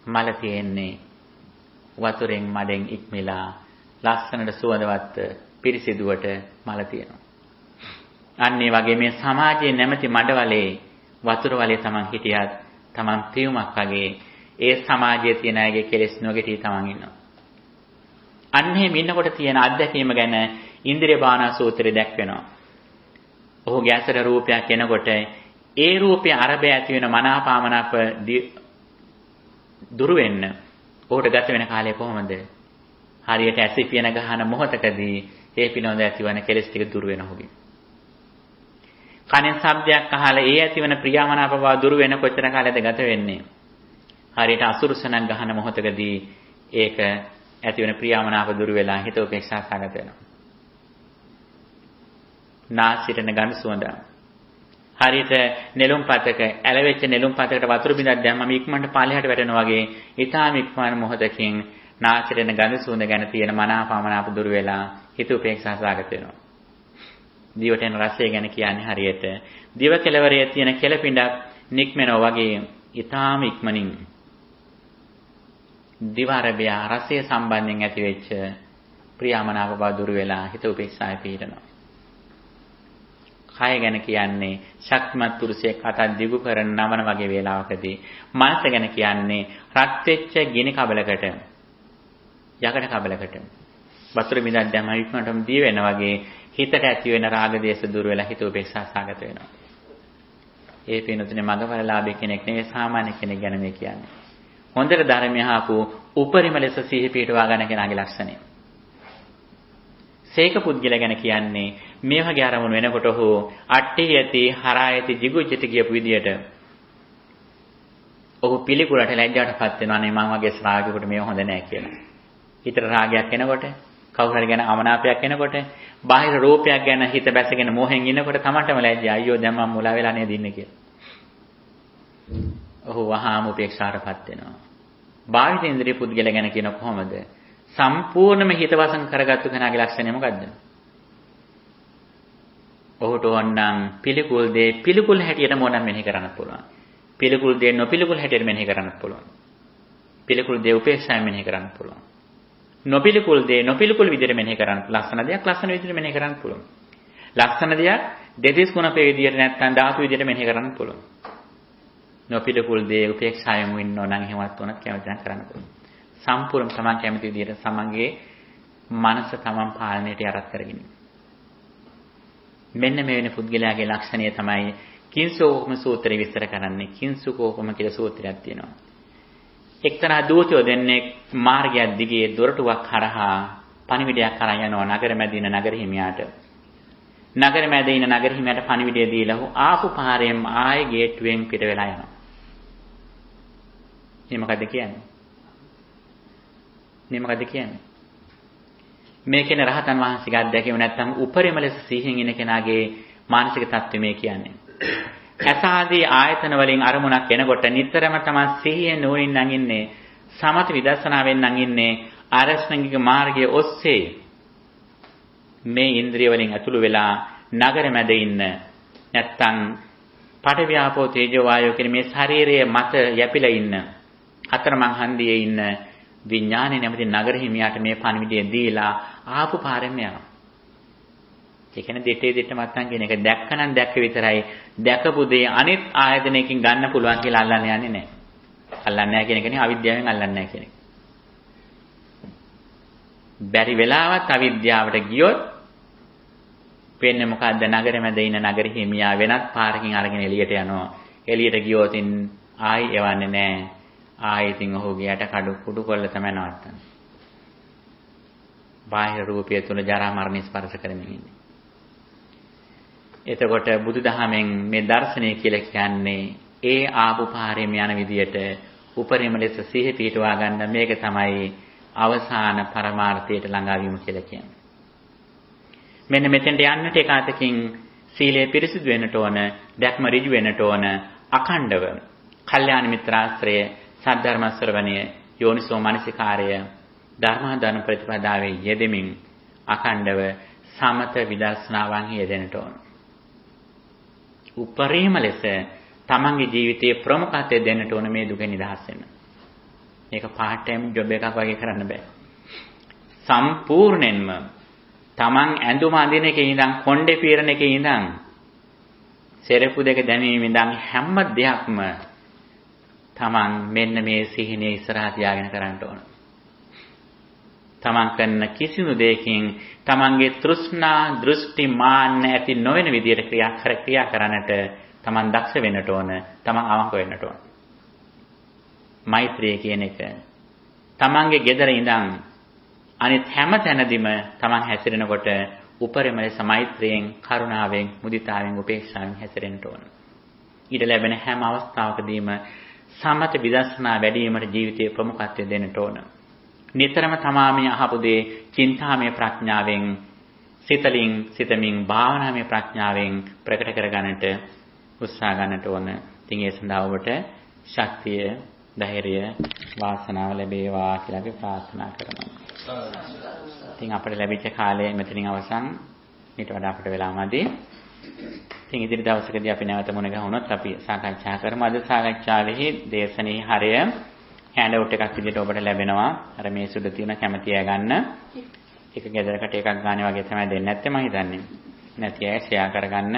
මල තියෙන්නේ වතුරෙන් මඩෙන් ඉක්මලා ලස්සනට සුවඳවත් පිරිසිදුවට මල තියෙනවා. අන්න ඒ වගේ මේ සමාජයේ නැමැති මඩවලේ වතුර වලේ Taman හිටියත් Taman පියුමක් වගේ ඒ සමාජයේ තියෙන අයගේ කෙලෙස් නොගෙටි Taman ඉන්නවා. අන්න එහෙම ඉන්නකොට තියෙන අත්දැකීම ගැන ඉන්ද්‍රිය භාවනා සූත්‍රය දැක්වෙනවා. ඔහුගේ ඇසට රූපයක් එනකොට ඒ රූපය අරබය ඇති වෙන මනාපාමනාප දුරු වෙන්න ඔහුට ගත වෙන කාලය කොහොමද? හරියට ඇසි පියන ගහන මොහොතකදී ඒ පිනොඳ ඇතිවන කෙලෙස් ටික දුරු වෙන ඔහුගේ. කනෙන් ශබ්දයක් අහලා ඒ ඇතිවන ප්‍රියමනාප බව දුරු වෙන කොච්චර කාලයද ගත වෙන්නේ? හරියට අසුරුසනක් ගහන මොහොතකදී ඒක ඇතිවන ප්‍රියමනාප දුරු වෙලා හිත උපේක්ෂා සාගත වෙනවා. නාසිරෙන ගඳ සුවඳ. හරියට නෙළුම් පතක ඇලවෙච්ච නෙළුම් පතකට වතුර බිඳක් දැම්මම ඉක්මනට පාලෙහාට වැටෙනවා වගේ ඊටාම ඉක්මන මොහොතකින් නාසිරෙන ගඳ සුවඳ ගැන තියෙන මනාපමනාප දුරු වෙලා හිත උපේක්ෂා සාගත වෙනවා. දිවට එන රසය ගැන කියන්නේ හරියට දිව කෙළවරේ තියෙන කෙළපිඬක් නික්මනවා වගේ ඊටාම ඉක්මනින් දිව අරබය රසය සම්බන්ධයෙන් ඇතිවෙච්ච ප්‍රියමනාප බව දුරු වෙලා හිත උපේක්ෂාවේ පිහිටනවා. කය ගැන කියන්නේ ශක්තිමත් පුරුෂයෙක් අත දිගු කරන නමන වගේ වේලාවකදී මනස ගැන කියන්නේ රත් වෙච්ච ගිනි කබලකට යකඩ කබලකට වතුර බිඳක් දැම්ම ඉක්මනටම දී වෙන වගේ හිතට ඇති වෙන රාග දේශ දුර වෙලා හිත උපේක්ෂා සාගත වෙනවා. ඒ පිනුතුනේ මඟඵලලාභී කෙනෙක් නෙවෙයි සාමාන්‍ය කෙනෙක් ගැන මේ කියන්නේ. හොඳට ධර්මය අහපු උපරිම ලෙස සිහි පිටවා ගන්න කෙනාගේ ලක්ෂණය. සේක පුද්ගල ගැන කියන්නේ මේ වගේ ආරමුණු වෙනකොට හෝ අට්ටි යති හරායති jigucchati කියපු විදියට ඔහු පිළිකුලට ලැජ්ජාටපත් වෙනවා නේ මං වගේ ශ්‍රාවකෙකුට මේව හොඳ නෑ කියලා. හිතට රාගයක් එනකොට කවුරු හරි ගැන අමනාපයක් එනකොට බාහිර රූපයක් ගැන හිත බැසගෙන මොහෙන් ඉන්නකොට තමන්ටම ලැජ්ජයි අයියෝ දැන් මම මුලා වෙලා නේද ඉන්නේ කියලා. ඔහු වහාම උපේක්ෂාටපත් වෙනවා. බාහිර ඉන්ද්‍රිය පුද්ගල ගැන කියන කොහොමද? සම්පූර්ණයෙන්ම හිත වසන් කරගත්තු කෙනාගේ ලක්ෂණය මොකද්ද? ඔහුට ඕනනම් පිළිකුල් දේ පිළිකුල් හැටියට මොනනම් මෙනෙහි කරන්න පුළුවන්. පිළිකුල් දේ නොපිළිකුල් හැටියට මෙනෙහි කරන්න පුළුවන්. පිළිකුල් දේ උපේක්ෂාවෙන් මෙනෙහි කරන්න පුළුවන්. නොපිළිකුල් දේ නොපිළිකුල් විදිහට මෙනෙහි කරන්න ලස්සන දෙයක් ලස්සන විදිහට මෙනෙහි කරන්න පුළුවන්. ලස්සන දෙයක් දෙතිස් ගුණපේ විදිහට නැත්නම් ධාතු විදිහට මෙනෙහි කරන්න පුළුවන්. නොපිළිකුල් දේ උපේක්ෂාවෙන් ඉන්නෝ නම් එහෙමවත් උනත් කැමති නම් කරන්න පුළුවන්. සම්පූර්ණ තමන් කැමති විදිහට සමන්ගේ මනස තමන් පාලනයට යටත් කරගෙන. මෙන්න මේ වෙන පුද්ගලයාගේ ලක්ෂණය තමයි කිංසෝපම සූත්‍රය විස්තර කරන්නේ. කිංසුකෝපම කියලා සූත්‍රයක් තියෙනවා. එක්තරා දූතයෝ දෙන්නේ මාර්ගයක් දිගේ දොරටුවක් හරහා පණිවිඩයක් අරන් යනවා නගර මැද ඉන්න නගර හිමියාට. නගර මැද ඉන්න නගර හිමියාට පණිවිඩය දීලා ඔහු ආපු පාරෙන් ආයේ ගේට්ටුවෙන් පිට වෙලා යනවා. මේ මොකද්ද කියන්නේ? මේ මොකද්ද කියන්නේ? මේ කියන රහතන් වහන්සේගේ අත්දැකීම නැත්නම් උපරිම ලෙස සිහින් ඉන කෙනාගේ මානසික තත්ත්වය මේ කියන්නේ. ඇසාදී ආයතන වලින් අරමුණක් එනකොට නිතරම තමයි සිහියෙන් නුවණින් නම් ඉන්නේ සමත විදර්ශනාවෙන් නම් ඉන්නේ ආරෂ්ඨංගික මාර්ගයේ ඔස්සේ මේ ඉන්ද්‍රිය වලින් ඇතුළු වෙලා නගර මැද ඉන්න නැත්නම් පඨවියාපෝ තේජෝ වායෝ කියන මේ ශරීරයේ මත යැපිලා ඉන්න අතරමං හන්දියේ ඉන්න විඥානේ නැමැති නගර හිමියාට මේ පණිවිඩය දීලා ආපු පාරෙම යනවා. ඒ කියන්නේ දෙටේ මත්තන් කියන එක දැක්කනම් දැක්ක විතරයි දැකපු දේ අනිත් ආයතනයකින් ගන්න පුළුවන් කියලා අල්ලන්නේ යන්නේ නැහැ. අල්ලන්නේ නැහැ කියන එකනේ අවිද්‍යාවෙන් අල්ලන්නේ නැහැ කියන එක. බැරි වෙලාවත් අවිද්‍යාවට ගියොත් වෙන්නේ මොකද්ද? නගර මැද ඉන්න නගර හිමියා වෙනත් පාරකින් අරගෙන එළියට යනවා. එළියට ගියොත් ආයි එවන්නේ නැහැ. ආයෙත් ඔහුගේ යට කඩු කුඩු කොල්ල තමයි නවත්තන්නේ. බාහිර රූපය තුල ජරා මරණ ස්පර්ශ කරමින් ඉන්නේ. එතකොට බුදුදහමෙන් මේ දර්ශනය කියලා කියන්නේ ඒ ආපු පාරෙම යන විදියට උපරිම ලෙස සිහි පිටවා ගන්න මේක තමයි අවසාන පරමාර්ථයට ළඟා වීම කියලා කියන්නේ. මෙන්න මෙතෙන්ට යන්නට ඒකාතකින් සීලය පිරිසිදු වෙන්නට ඕන, දැක්ම ඍජු වෙන්නට ඕන, අඛණ්ඩව කල්යාණ මිත්‍රාශ්‍රය, සද්ධර්ම ශ්‍රවණය, යෝනිසෝ මනසිකාරය, ධර්මාදාන ප්‍රතිපදාවේ යෙදෙමින් අඛණ්ඩව සමත විදර්ශනාවන් යෙදෙන්නට ඕන. උපරිම ලෙස තමන්ගේ ජීවිතයේ ප්‍රමුඛත්වය දෙන්නට ඕන මේ දුකෙන් නිදහස් වෙන්න. මේක part time job එකක් වගේ කරන්න බෑ. සම්පූර්ණයෙන්ම තමන් ඇඳුම අඳින එකේ ඉඳන් කොණ්ඩේ පීරන එකේ ඉඳන් සෙරපු දෙක දැමීමේ ඉඳන් හැම දෙයක්ම තමන් මෙන්න මේ සිහිනේ ඉස්සරහා තියාගෙන කරන්න ඕන. තමන් කරන කිසිදු දෙයකින් තමන්ගේ තෘෂ්ණා දෘෂ්ටි මාන්න ඇති නොවන විදියට ක්‍රියා කරන්නට තමන් දක්ෂ වෙන්නට ඕන. තමන් අවංක වෙන්නට ඕන. මෛත්‍රිය කියන එක තමන්ගේ gedara ඉඳන් අනිත් හැම තැනදීම තමන් හැසිරෙනකොට උපරිම ලෙස මෛත්‍රියෙන්, කරුණාවෙන්, මුදිතාවෙන්, උපේක්ෂාවෙන් හැසිරෙන්න ඕන. ඊට ලැබෙන හැම අවස්ථාවකදීම සමත විදර්ශනා වැඩි වීමට ජීවිතයේ ප්‍රමුඛත්වය දෙන්නට ඕන. නිතරම තමාමේ අහපු දේ චින්තාමය ප්‍රඥාවෙන්, සිතමින් භාවනාමය ප්‍රඥාවෙන් ප්‍රකට කරගන්නට උත්සාහ ගන්නට ඕන. ඉතින් ඒ සඳහා ඔබට ශක්තිය, ධෛර්යය, වාසනාව ලැබේවා කියලා අපි ප්‍රාර්ථනා කරනවා. ඉතින් අපිට ලැබිච්ච කාලය මෙතනින් අවසන්. ඊට වඩා අපිට වෙලා මදි. ඉතින් ඉදිරි දවසකදී අපි නැවත මුණ ගැහුණොත් අපි සාකච්ඡා කරමු. අද සාකච්ඡාවේ දේශනේ හරය හෑන්ඩ් අවුට් එකක් විදිහට ඔබට ලැබෙනවා. අර මේ සුදු තියෙන කැමැති අය ගන්න. එක ගෙදරකට එකක් ගන්න වගේ තමයි දෙන්නේ නැත්තේ මම හිතන්නේ. නැති අය ෂෙයා කරගන්න.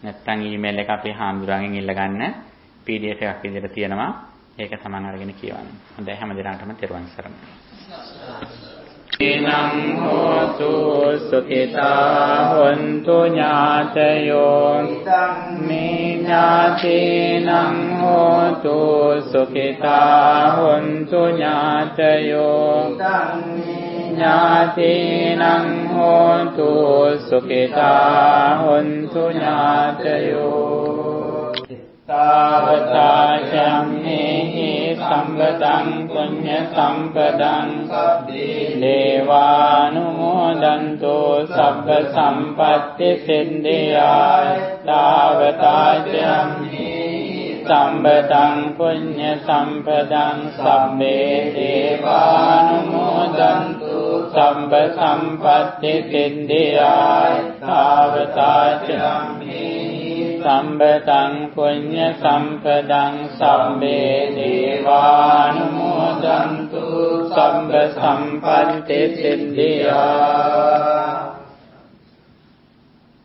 නැත්නම් ඊමේල් එක අපේ හාමුදුරුවන්ගෙන් ඉල්ල ගන්න. PDF එකක් විදිහට තියෙනවා. ඒක සමාන අරගෙන කියවන්න. හොඳයි හැම දිනකටම තෙරුවන් සරණයි. නං හෝතු සුඛිතා හොන්තු ඥාතයෝ මේ ඥාතේනං හෝතු සුඛිතා හොන්තු ඥාතයෝ ඥාතේනං හෝතු සුඛිතා හොන්තු ඥාතයෝ තාවතා චම්මේහි සම්පතං පුඤ්ඤ සම්පදං දේවානුමෝදන්තෝ සබ්බ සම්පත්ති සිද්ධියා තාවතා චම්මේහි සම්පතං පුඤ්ඤ සම්පදං සබ්බේ දේවානුමෝදන්තෝ සබ්බ සම්පත්ති සිද්ධියා තාවතා චම්මේහි සම්පතං පුඤ්ඤ සම්පදං සම්මේ දේවානුමෝදන්තු සම්ප සම්පත්ති සිද්ධියා.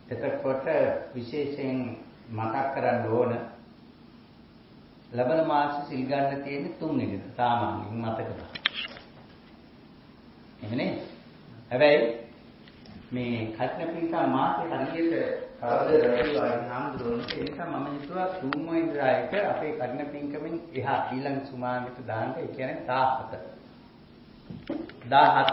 එතකොට විශේෂයෙන් මතක් කරන්න ඕන ලබන මාස සිල් ගන්න තියෙන 3 වෙනිදා සාමාන්‍යයෙන් මතක ගන්න. එහෙමනේ. හැබැයි මේ කටන පිටා මාසේ හරියට කවදද රැඳුවා හාමුදුරුවෝ ඒ නිසා මම හිතුවා 3 වෙනිදා එක අපේ කටන පින්කමෙන් එහා ඊළඟ සුමානෙට දාන්න ඒ කියන්නේ 17. 17